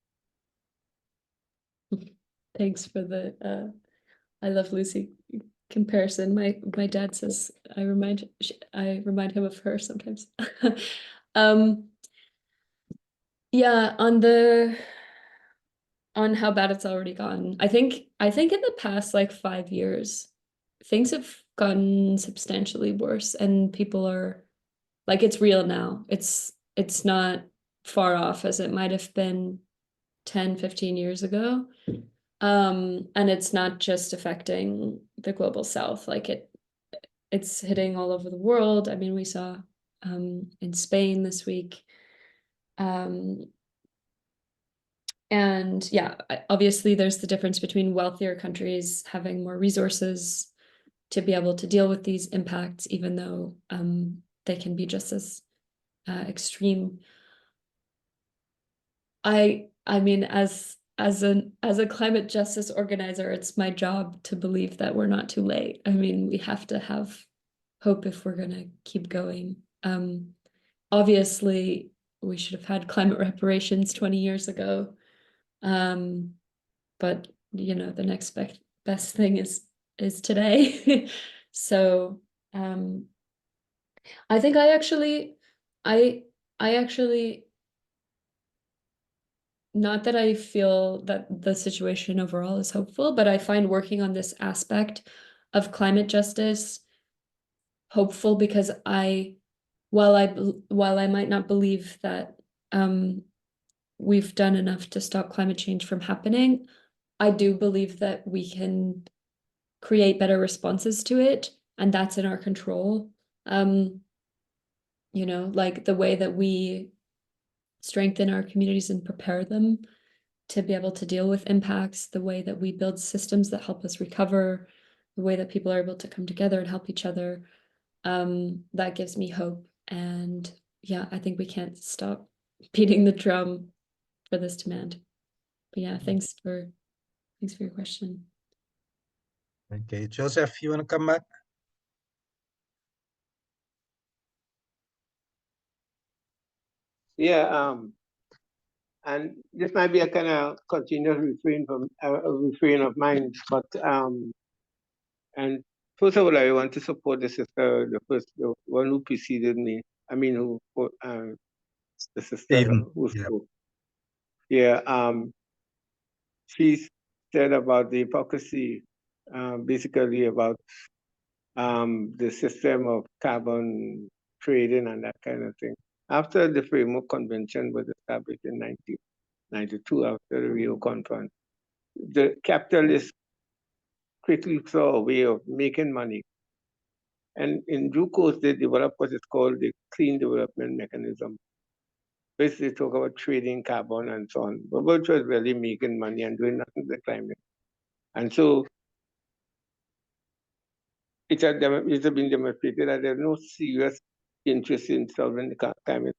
Thanks for the I love Lucy comparison. My dad says I remind him of her sometimes. Yeah, on how bad it's already gotten. I think in the past like 5 years, things have gotten substantially worse, and people are like, it's real now. It's not far off as it might have been 10, 15 years ago. And it's not just affecting the global south, like it's hitting all over the world. I mean, we saw in Spain this week. And yeah, obviously there's the difference between wealthier countries having more resources to be able to deal with these impacts, even though they can be just as extreme. I mean, as a climate justice organizer, it's my job to believe that we're not too late. I mean, we have to have hope if we're going to keep going. Obviously, we should have had climate reparations 20 years ago. But you know, the next best thing is today. So I think I actually not that I feel that the situation overall is hopeful, but I find working on this aspect of climate justice hopeful, because while I might not believe that we've done enough to stop climate change from happening, I do believe that we can create better responses to it, and that's in our control. You know, like the way that we strengthen our communities and prepare them to be able to deal with impacts, the way that we build systems that help us recover, the way that people are able to come together and help each other, that gives me hope. And yeah, I think we can't stop beating the drum for this demand. But yeah, thanks for your question. Okay, Joseph, you want to come back? Yeah, and this might be a kind of continuous refrain from a refrain of mine, but and first of all, I want to support the sister, the one who preceded me. I mean, the sister Even, who yeah. spoke. Yeah, she said about the hypocrisy, basically about the system of carbon trading and that kind of thing. After the Framework Convention was established in 1992, after the Rio Conference, the capitalists quickly saw a way of making money. And in due course, they developed what is called the Clean Development Mechanism. Basically, talk about trading carbon and so on, but which was really making money and doing nothing to the climate. And so it has been demonstrated that there's no serious interest in solving the climate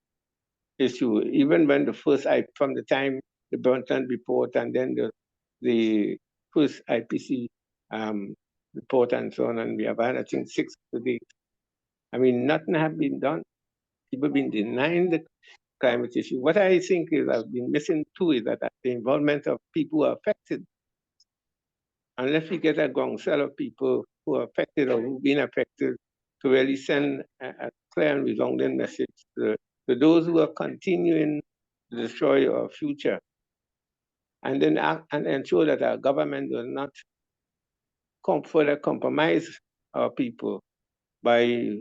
issue. Even when from the time the Brundtland report and then the first IPC report and so on, and we have had, I think, 6 today. I mean, nothing has been done. People have been denying the climate issue. What I think is I've been missing too is that the involvement of people who are affected. Unless we get a groundswell of people who are affected or who've been affected to really send a clear and resounding message to those who are continuing to destroy our future, and then and ensure that our government does not further compromise our people by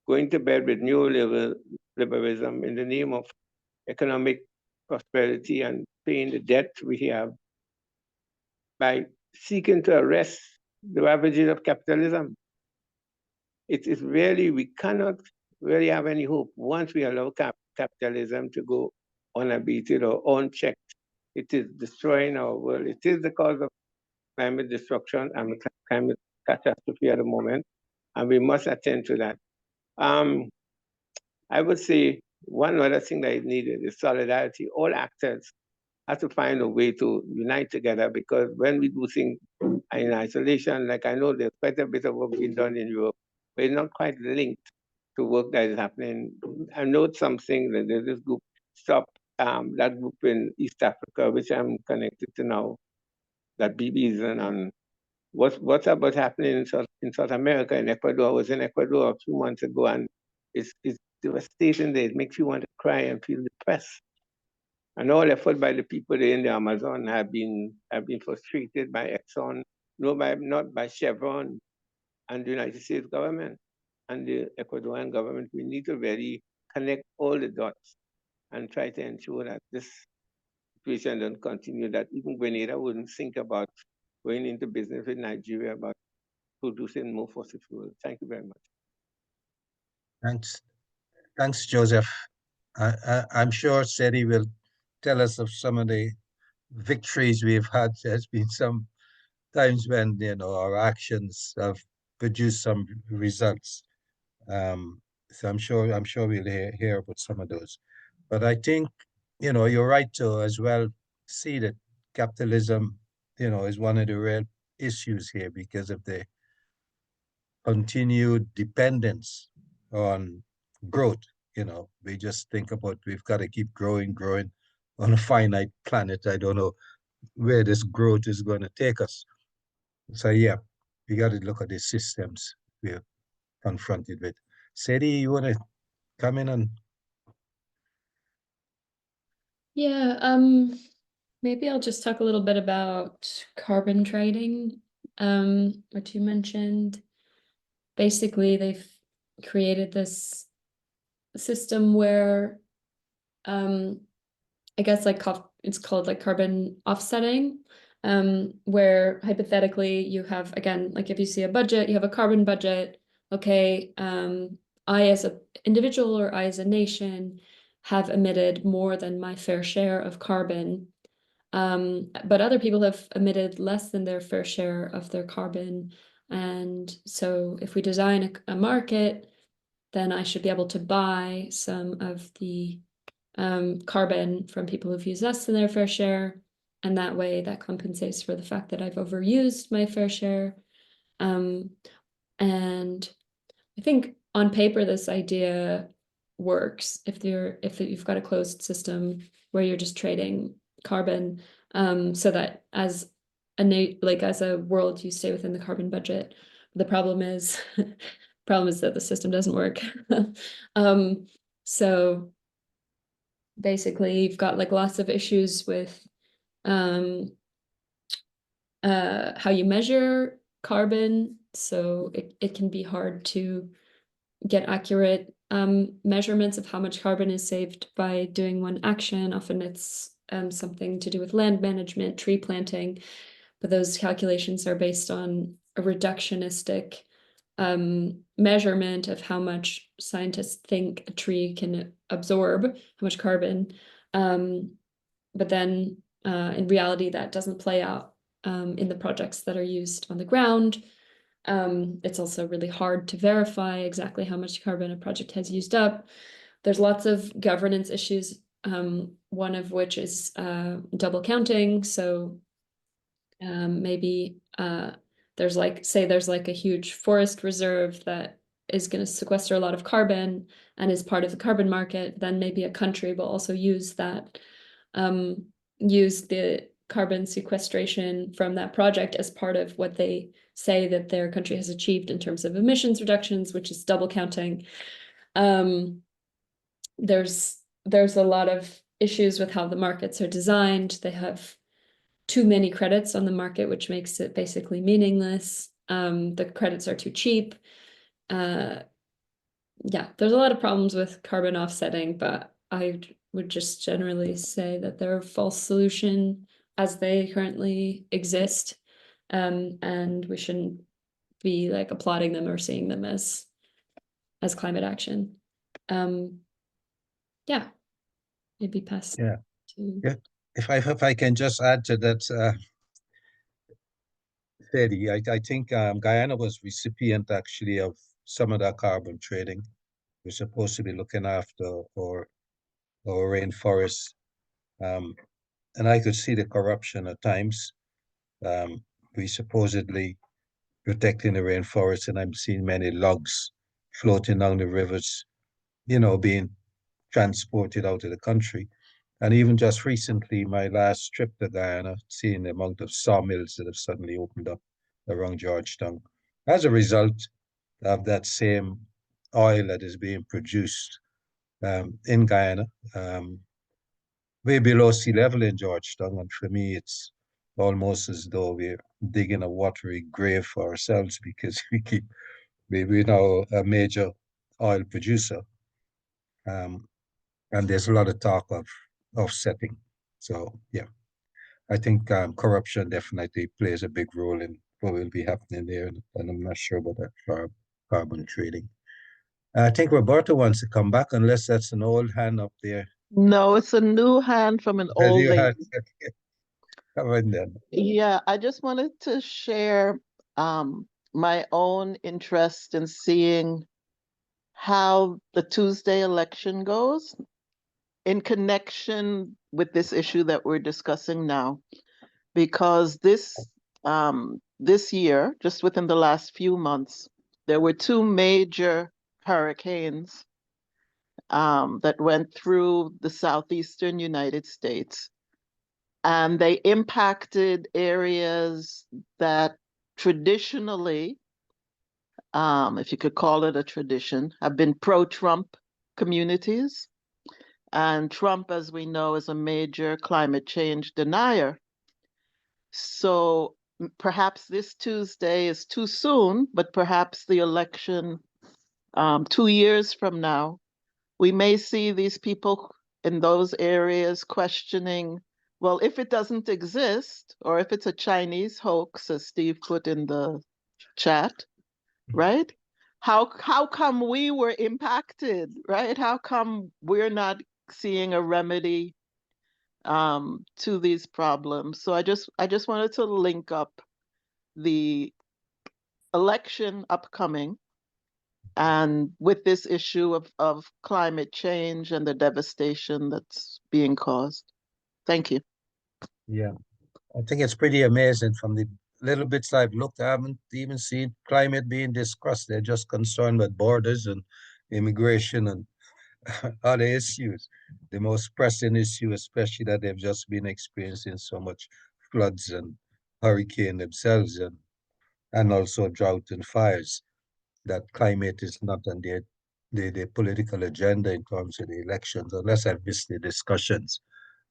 going to bed with neoliberalism in the name of economic prosperity and paying the debt we have, by seeking to arrest the ravages of capitalism. It is really, we cannot really have any hope once we allow capitalism to go unabated or unchecked. It is destroying our world. It is the cause of climate destruction and climate catastrophe at the moment, and we must attend to that. I would say one other thing that is needed is solidarity. All actors have to find a way to unite together, because when we do things in isolation, like I know there's quite a bit of work being done in Europe, but it's not quite linked to work that is happening. I know something that there's this group, that group in East Africa, which I'm connected to now, that BB is in, on what's about happening in South America, in Ecuador. I was in Ecuador a few months ago, and it's devastating there. It makes you want to cry and feel depressed. And all effort by the people there in the Amazon have been frustrated by Exxon, not by Chevron and the United States government and the Ecuadorian government. We need to really connect all the dots and try to ensure that this situation doesn't continue, that even Grenada wouldn't think about going into business with Nigeria about producing more fossil fuels. Thank you very much. Thanks, Joseph. I'm sure Sadie will tell us of some of the victories we've had. There's been some times when our actions have produced some results. So I'm sure we'll hear about some of those. But I think you're right to as well see that capitalism is one of the real issues here because of the continued dependence on growth. We just think about we've got to keep growing on a finite planet. I don't know where this growth is going to take us. So yeah, we got to look at the systems we're confronted with. Sadie, you want to come in on? Yeah, maybe I'll just talk a little bit about carbon trading, which you mentioned. Basically, they've created this system where, I guess it's called like carbon offsetting, where hypothetically you have, again, like if you see a budget, you have a carbon budget, okay, I as an individual or I as a nation have emitted more than my fair share of carbon, but other people have emitted less than their fair share of their carbon. And so if we design a market then I should be able to buy some of the carbon from people who've used less than their fair share. And that way that compensates for the fact that I've overused my fair share. And I think on paper, this idea works if you've got a closed system where you're just trading carbon, so that as a world you stay within the carbon budget. The problem is that the system doesn't work. So basically you've got like lots of issues with how you measure carbon. So it can be hard to get accurate measurements of how much carbon is saved by doing one action. Often it's something to do with land management, tree planting, but those calculations are based on a reductionistic measurement of how much scientists think a tree can absorb, how much carbon. But then in reality, that doesn't play out in the projects that are used on the ground. It's also really hard to verify exactly how much carbon a project has used up. There's lots of governance issues, one of which is double counting. So maybe there's like a huge forest reserve that is going to sequester a lot of carbon and is part of the carbon market. Then maybe a country will also use that, use the carbon sequestration from that project as part of what they say that their country has achieved in terms of emissions reductions, which is double counting. There's a lot of issues with how the markets are designed. They have too many credits on the market, which makes it basically meaningless. The credits are too cheap. Yeah, there's a lot of problems with carbon offsetting, but I would just generally say that they're a false solution as they currently exist. And we shouldn't be like applauding them or seeing them as climate action. Yeah, maybe pass. Yeah. To... Yeah. If I can just add to that, Sadie, I think Guyana was recipient actually of some of that carbon trading. We're supposed to be looking after our rainforests. And I could see the corruption at times. We supposedly protecting the rainforest, and I'm seeing many logs floating down the rivers, being transported out of the country. And even just recently, my last trip to Guyana, seeing the amount of sawmills that have suddenly opened up around Georgetown as a result of that same oil that is being produced in Guyana, way below sea level in Georgetown. And for me, it's almost as though we're digging a watery grave for ourselves because we're now a major oil producer. And there's a lot of talk of offsetting. So, yeah, I think corruption definitely plays a big role in what will be happening there. And I'm not sure about that for carbon trading. I think Roberto wants to come back, unless that's an old hand up there. No, it's a new hand from an old lady. Come on then. Yeah, I just wanted to share my own interest in seeing how the Tuesday election goes in connection with this issue that we're discussing now. Because this year, just within the last few months, there were two major hurricanes that went through the southeastern United States. And they impacted areas that traditionally, if you could call it a tradition, have been pro-Trump communities. And Trump, as we know, is a major climate change denier. So perhaps this Tuesday is too soon, but perhaps the election 2 years from now, we may see these people in those areas questioning, well, if it doesn't exist, or if it's a Chinese hoax, as Steve put in the chat, right? How come we were impacted, right? How come we're not seeing a remedy to these problems? So I just wanted to link up the election upcoming and with this issue of climate change and the devastation that's being caused. Thank you. Yeah, I think it's pretty amazing from the little bits I've looked. I haven't even seen climate being discussed. They're just concerned with borders and immigration and other issues. The most pressing issue, especially that they've just been experiencing so much floods and hurricane themselves, and also drought and fires. That climate is not on the political agenda in terms of the elections, unless I've missed the discussions.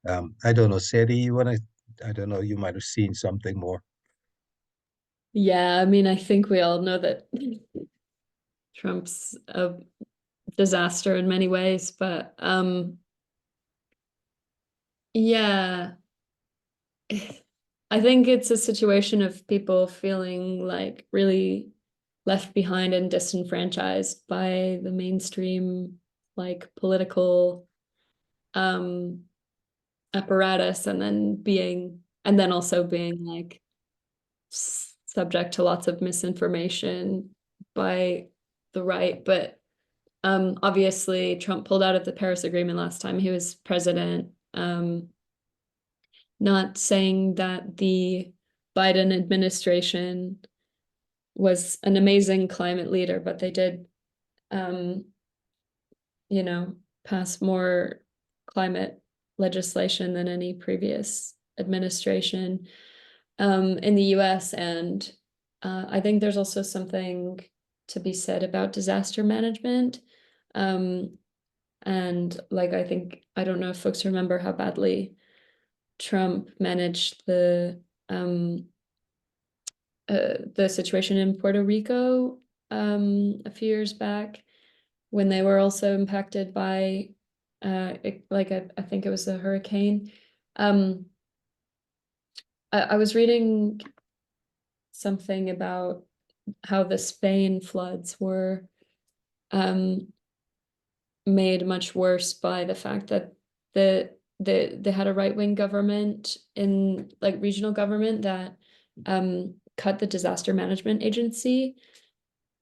I don't know, Sadie, you want to, I don't know, you might have seen something more. Yeah, I mean, I think we all know that Trump's a disaster in many ways, but yeah, I think it's a situation of people feeling like really left behind and disenfranchised by the mainstream like political apparatus, and then also being like subject to lots of misinformation by the right. But obviously Trump pulled out of the Paris Agreement last time he was president. Not saying that the Biden administration was an amazing climate leader, but they did, you know, pass more climate legislation than any previous administration in the US. And I think there's also something to be said about disaster management. And like, I don't know if folks remember how badly Trump managed the situation in Puerto Rico a few years back, when they were also impacted by I think it was a hurricane. I was reading something about how the Spain floods were made much worse by the fact that they had a right-wing government, in like regional government, that cut the disaster management agency.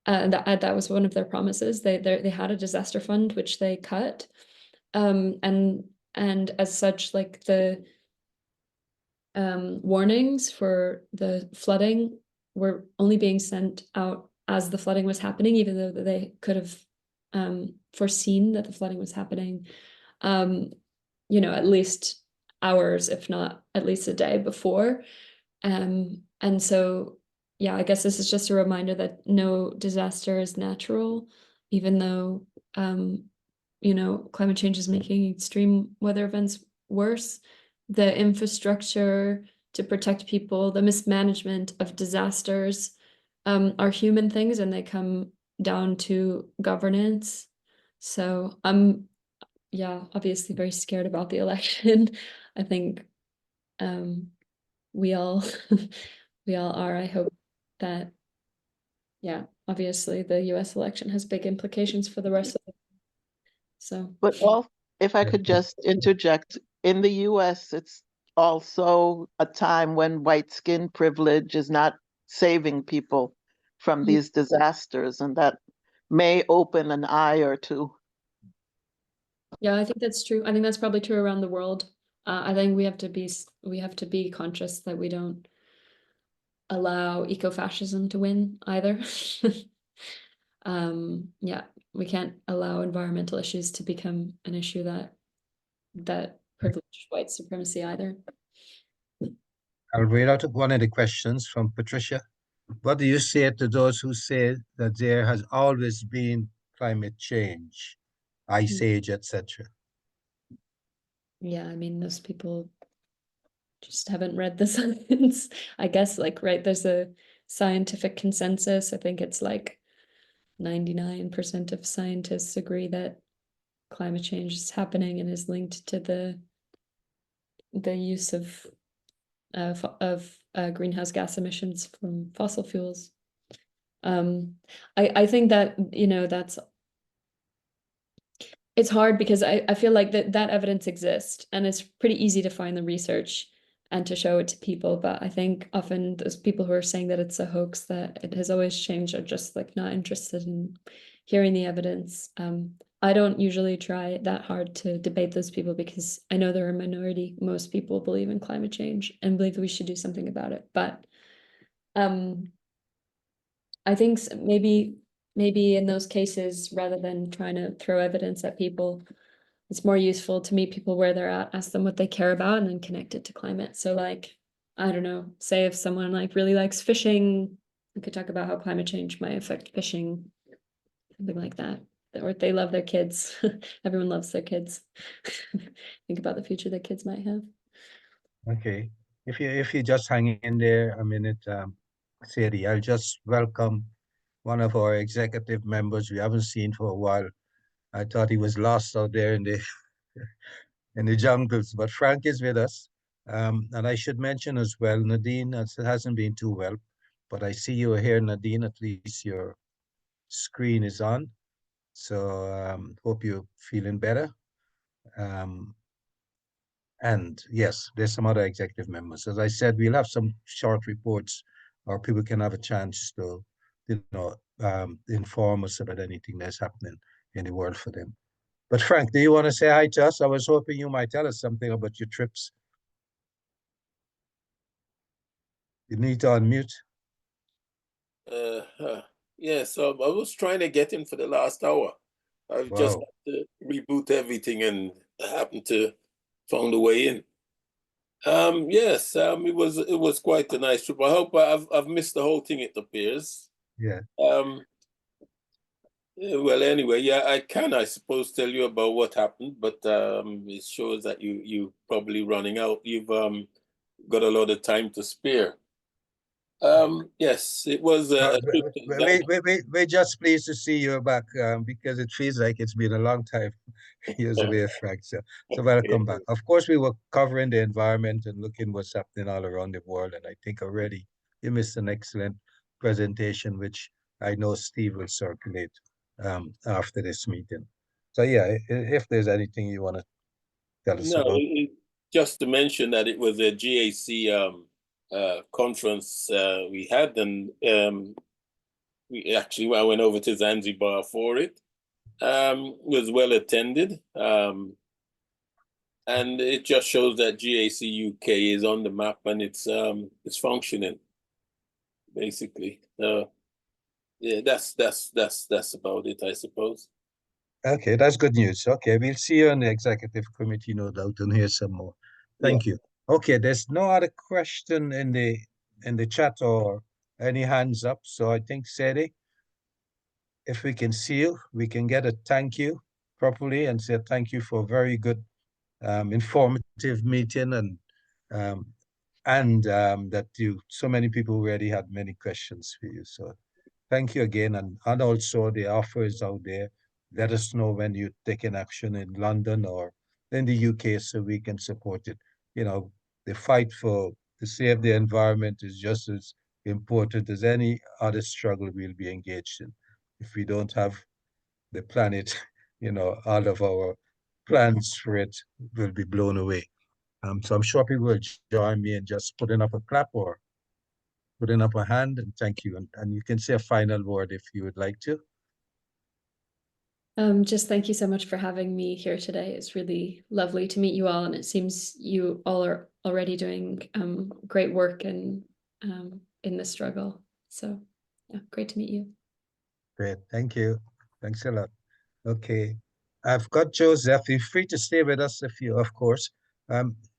That was one of their promises. They had a disaster fund which they cut, and as such, like the warnings for the flooding were only being sent out as the flooding was happening, even though they could have foreseen that the flooding was happening, you know, at least hours, if not at least a day before. And so, yeah, I guess this is just a reminder that no disaster is natural, even though, you know, climate change is making extreme weather events worse. The infrastructure to protect people, the mismanagement of disasters are human things, and they come down to governance. So I'm, yeah, obviously very scared about the election. I think we all we all are. I hope that, yeah, obviously the US election has big implications for the rest of it. So, But if I could just interject, in the US, it's also a time when white skin privilege is not saving people from these disasters, and that may open an eye or two. yeah, I think that's true. I think that's probably true around the world. I think we have to be conscious that we don't allow ecofascism to win either. Yeah, we can't allow environmental issues to become an issue that privilege white supremacy either. I'll read out one of the questions from Patricia. What do you say to those who say that there has always been climate change, ice age, etc.? Yeah, I mean, those people just haven't read the science. I guess, like, right, there's a scientific consensus. I think it's like 99% of scientists agree that climate change is happening and is linked to the use of greenhouse gas emissions from fossil fuels. I think that, you know, it's hard because I feel like that evidence exists, and it's pretty easy to find the research and to show it to people. But I think often those people who are saying that it's a hoax, that it has always changed, are just like not interested in hearing the evidence. I don't usually try that hard to debate those people because I know they're a minority. Most people believe in climate change and believe that we should do something about it. But I think maybe in those cases, rather than trying to throw evidence at people, it's more useful to meet people where they're at, ask them what they care about, and then connect it to climate. So like, I don't know, say if someone like really likes fishing, we could talk about how climate change might affect fishing, something like that. Or if they love their kids, everyone loves their kids. Think about the future their kids might have. Okay. If you just hang in there a minute, Sadie, I'll just welcome one of our executive members we haven't seen for a while. I thought he was lost out there in the in the jungles, but Frank is with us. And I should mention as well, Nadine hasn't been too well, but I see you here, Nadine. At least your screen is on. So hope you're feeling better. And yes, there's some other executive members. As I said, we'll have some short reports, or people can have a chance to, inform us about anything that's happening in the world for them. But Frank, do you want to say hi to us? I was hoping you might tell us something about your trips. You need to unmute. Yeah, so I was trying to get in for the last hour. I've just Wow. had to reboot everything and I happened to found a way in. Yes, it was quite a nice trip. I hope I've missed the whole thing, it appears. Yeah. Well, anyway, yeah, I suppose, tell you about what happened, but it shows that you probably running out. You've got a lot of time to spare. Yes, it was a trip to Zambia. We're just pleased to see you back because it feels like it's been a long time years away, Frank. So welcome back. Of course, we were covering the environment and looking what's happening all around the world. And I think already you missed an excellent presentation, which I know Steve will circulate after this meeting. So yeah, if there's anything you want to tell us No, about. just to mention that it was a GAC conference we had, and I went over to Zanzibar for it. It was well attended, and it just shows that GAC UK is on the map and it's functioning, basically. Yeah, that's about it, I suppose. Okay, that's good news. Okay, we'll see you on the executive committee, no doubt, and hear some more. Thank you. Okay, there's no other question in the chat or any hands up. So I think, Sadie, if we can see you, we can get a thank you properly and say thank you for a very good, informative meeting and that so many people already had many questions for you. So thank you again. And also the offer is out there. Let us know when you're taking action in London or in the UK so we can support it. You know, the fight to save the environment is just as important as any other struggle we'll be engaged in. If we don't have the planet, all of our plans for it will be blown away. So I'm sure people will join me in just putting up a clap or putting up a hand and thank you. And you can say a final word if you would like to. Just thank you so much for having me here today. It's really lovely to meet you all, and it seems you all are already doing great work in the struggle. So yeah, great to meet you. Great, thank you. Thanks a lot. Okay, I've got Joseph. You're free to stay with us if you, of course.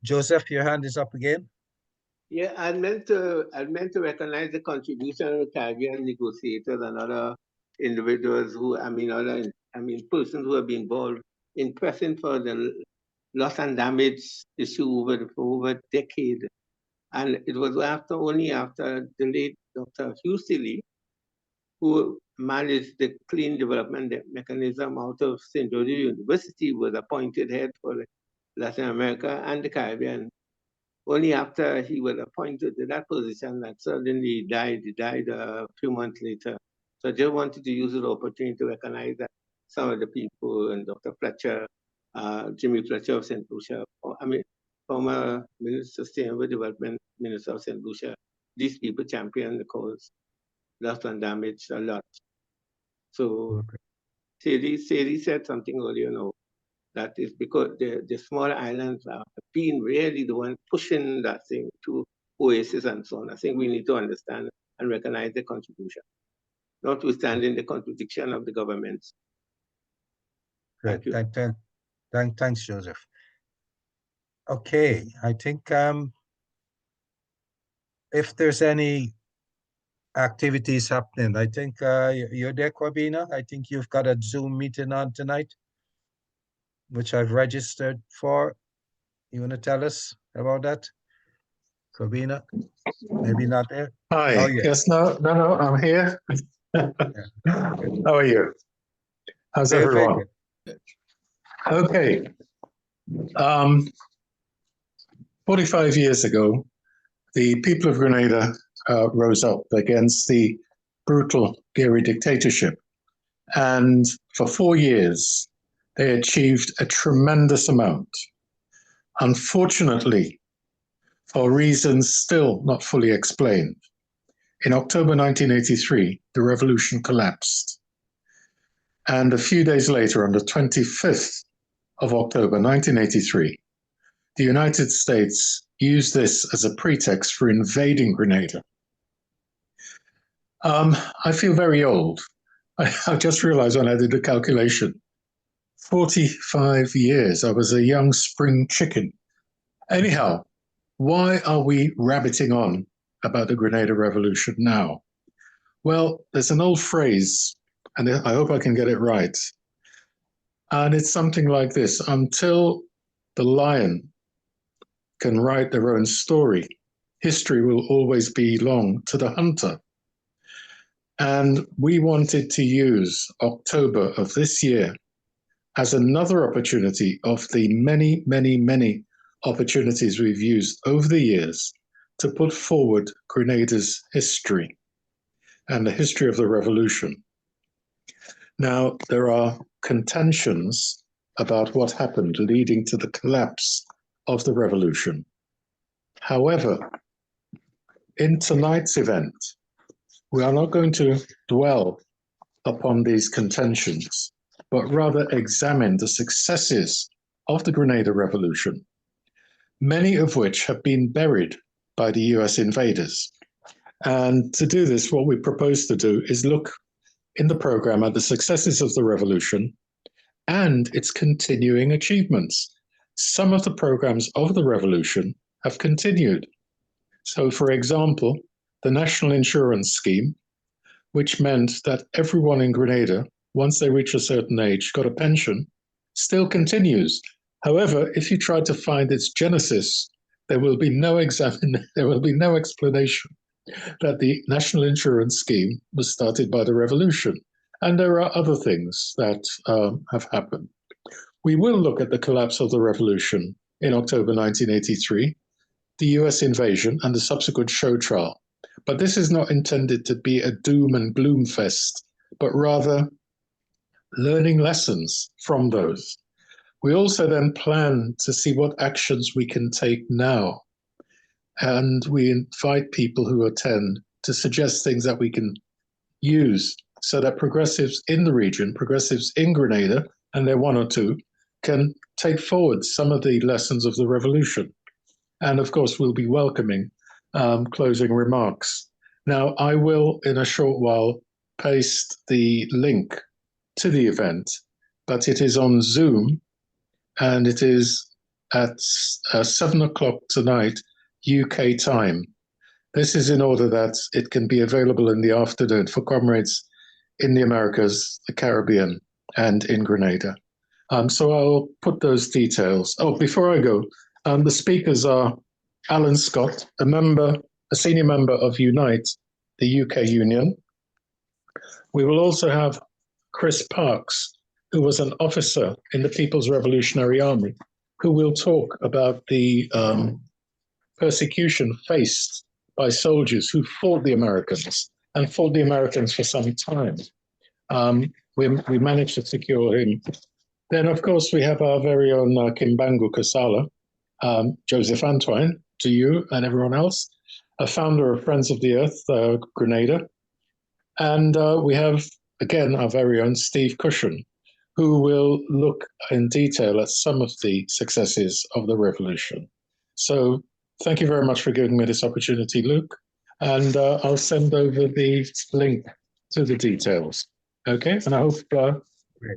Joseph, your hand is up again. Yeah, I meant to recognize the contribution of the Caribbean negotiators and other individuals persons who have been involved in pressing for the loss and damage issue for over a decade. And it was only after the late Dr. Hugh Seeley, who managed the clean development mechanism out of St. George University, was appointed head for Latin America and the Caribbean. Only after he was appointed to that position that suddenly died. He died a few months later. So I just wanted to use the opportunity to recognize that some of the people, and Dr. Fletcher, Jimmy Fletcher of St. Lucia, former Sustainable Development Minister of St. Lucia, these people championed the cause, loss and damage a lot. So Sadie said something earlier, that is because the small islands are being really the one pushing that thing to oasis and so on. I think we need to understand and recognize the contribution, notwithstanding the contradiction of the governments. Great. Thank you. Thanks, Joseph. Okay, I think if there's any activities happening, I think you're there, Corbina. I think you've got a Zoom meeting on tonight, which I've registered for. You want to tell us about that, Corbina? Maybe not there. Hi. Oh, yeah. Yes. No. I'm here. How are you? How's Very, very everyone? good. Okay. 45 years ago, the people of Grenada rose up against the brutal Geary dictatorship. And for 4 years, they achieved a tremendous amount. Unfortunately, for reasons still not fully explained, in October 1983, the revolution collapsed. And a few days later, on the 25th of October 1983, the United States used this as a pretext for invading Grenada. I feel very old. I just realized when I did the calculation, 45 years, I was a young spring chicken. Anyhow, why are we rabbiting on about the Grenada Revolution now? Well, there's an old phrase, and I hope I can get it right. And it's something like this: until the lion can write their own story, history will always belong to the hunter. And we wanted to use October of this year as another opportunity of the many, many, many opportunities we've used over the years to put forward Grenada's history and the history of the revolution. Now, there are contentions about what happened leading to the collapse of the revolution. However, in tonight's event, we are not going to dwell upon these contentions, but rather examine the successes of the Grenada Revolution, many of which have been buried by the US invaders. And to do this, what we propose to do is look in the program at the successes of the revolution and its continuing achievements. Some of the programs of the revolution have continued. So, for example, the National Insurance Scheme, which meant that everyone in Grenada, once they reach a certain age, got a pension, still continues. However, if you try to find its genesis, there will be no explanation that the National Insurance Scheme was started by the revolution. And there are other things that have happened. We will look at the collapse of the revolution in October 1983, the US invasion, and the subsequent show trial. But this is not intended to be a doom and gloom fest, but rather learning lessons from those. We also then plan to see what actions we can take now. And we invite people who attend to suggest things that we can use so that progressives in the region, progressives in Grenada, and there are one or two, can take forward some of the lessons of the revolution. And of course, we'll be welcoming closing remarks. Now, I will, in a short while, paste the link to the event, but it is on Zoom, and it is at 7 o'clock tonight, UK time. This is in order that it can be available in the afternoon for comrades in the Americas, the Caribbean, and in Grenada. So I'll put those details. Oh, before I go, the speakers are Alan Scott, a senior member of Unite, the UK union. We will also have Chris Parks, who was an officer in the People's Revolutionary Army, who will talk about the persecution faced by soldiers who fought the Americans and fought the Americans for some time. We managed to secure him. Then, of course, we have our very own Kimbangu Kasala, Joseph Antoine, to you and everyone else, a founder of Friends of the Earth, Grenada. And we have, again, our very own Steve Cushion, who will look in detail at some of the successes of the revolution. So thank you very much for giving me this opportunity, Luke. And I'll send over the link to the details. Okay, and I hope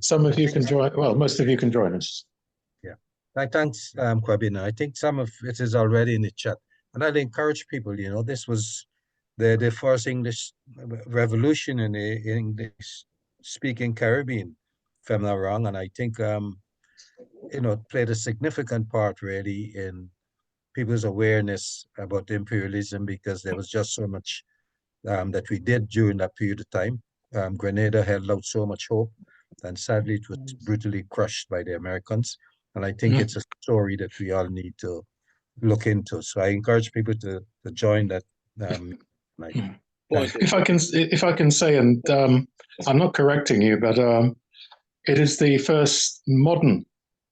some of you can join, well, most of you can join us. Yeah, thanks, Kwabena. I think some of it is already in the chat. And I'd encourage people, you know, this was the first English revolution in the English-speaking Caribbean, if I'm not wrong. And I think, you know, it played a significant part really in people's awareness about imperialism, because there was just so much that we did during that period of time. Grenada held out so much hope, and sadly it was brutally crushed by the Americans. And I think it's a story that we all need to look into. So I encourage people to join that. If I can say, and I'm not correcting you, but it is the first modern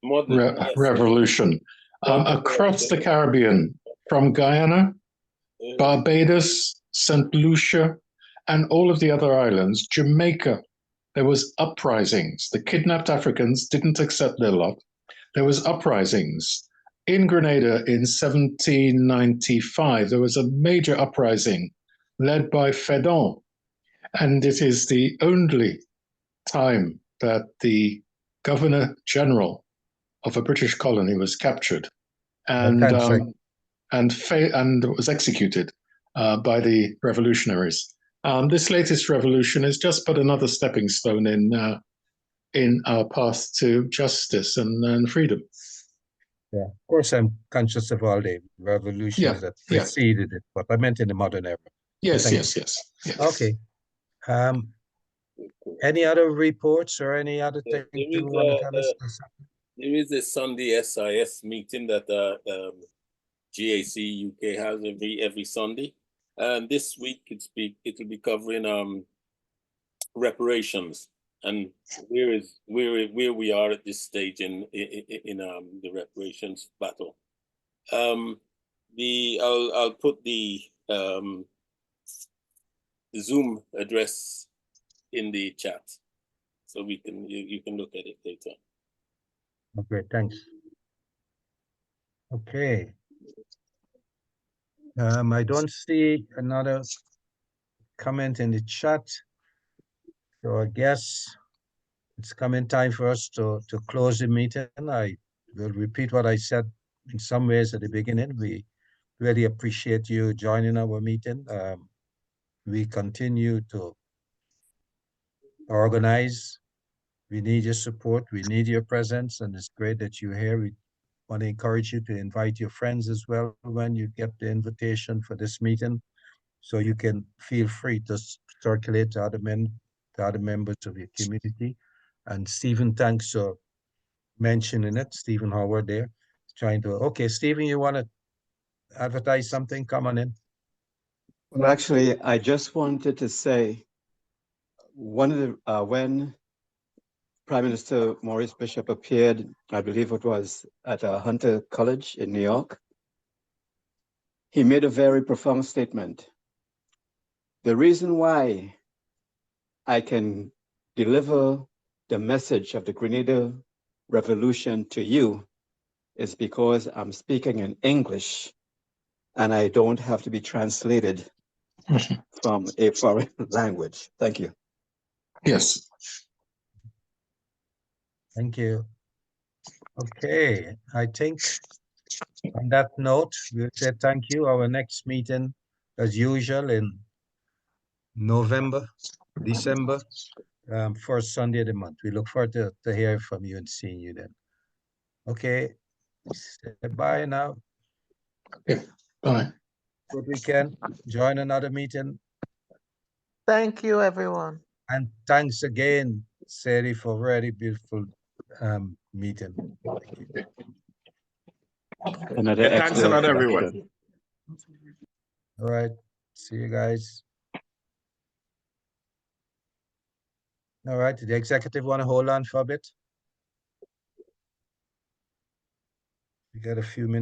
yes, revolution across the Caribbean, from Guyana, Barbados, St. Lucia, and all of the other islands, Jamaica. There was uprisings. The kidnapped Africans didn't accept their lot. There was uprisings. In Grenada in 1795, there was a major uprising led by Fedon. And it is the only time that the Governor General of a British colony was captured and was executed by the revolutionaries. This latest revolution is just but another stepping stone in our path to justice and freedom. Yeah, of course, I'm conscious of all the revolutions that preceded it, but I meant in the modern era. Yes, yes. Okay. Any other reports or any other thing you want to tell us? There is a Sunday SIS meeting that GAC UK has every Sunday, and this week it will be covering reparations and where we are at this stage in the reparations battle. I'll put the Zoom address in the chat, so you can look at it later. Okay, thanks. Okay. I don't see another comment in the chat, so I guess it's coming time for us to close the meeting. I will repeat what I said in some ways at the beginning. We really appreciate you joining our meeting. We continue to organize. We need your support. We need your presence, and it's great that you're here. We want to encourage you to invite your friends as well when you get the invitation for this meeting, so you can feel free to circulate to other members of your community. And Stephen, thanks for mentioning it. Stephen Howard there, trying to. Okay, Stephen, you want to advertise something? Come on in. Well, actually, I just wanted to say one of the when Prime Minister Maurice Bishop appeared, I believe it was at Hunter College in New York, he made a very profound statement. The reason why I can deliver the message of the Grenada Revolution to you is because I'm speaking in English and I don't have to be translated from a foreign language. Thank you. Yes. Thank you. Okay, I think on that note, we'll say thank you. Our next meeting, as usual, in December, first Sunday of the month. We look forward to hearing from you and seeing you then. Okay, bye now. Okay, bye. Good weekend. Join another meeting. Thank you, everyone. And thanks again, Sadie, for a very beautiful meeting. Thank you. Thanks a lot, everyone. All right. See you guys. All right. The executive want to hold on for a bit? We got a few minutes.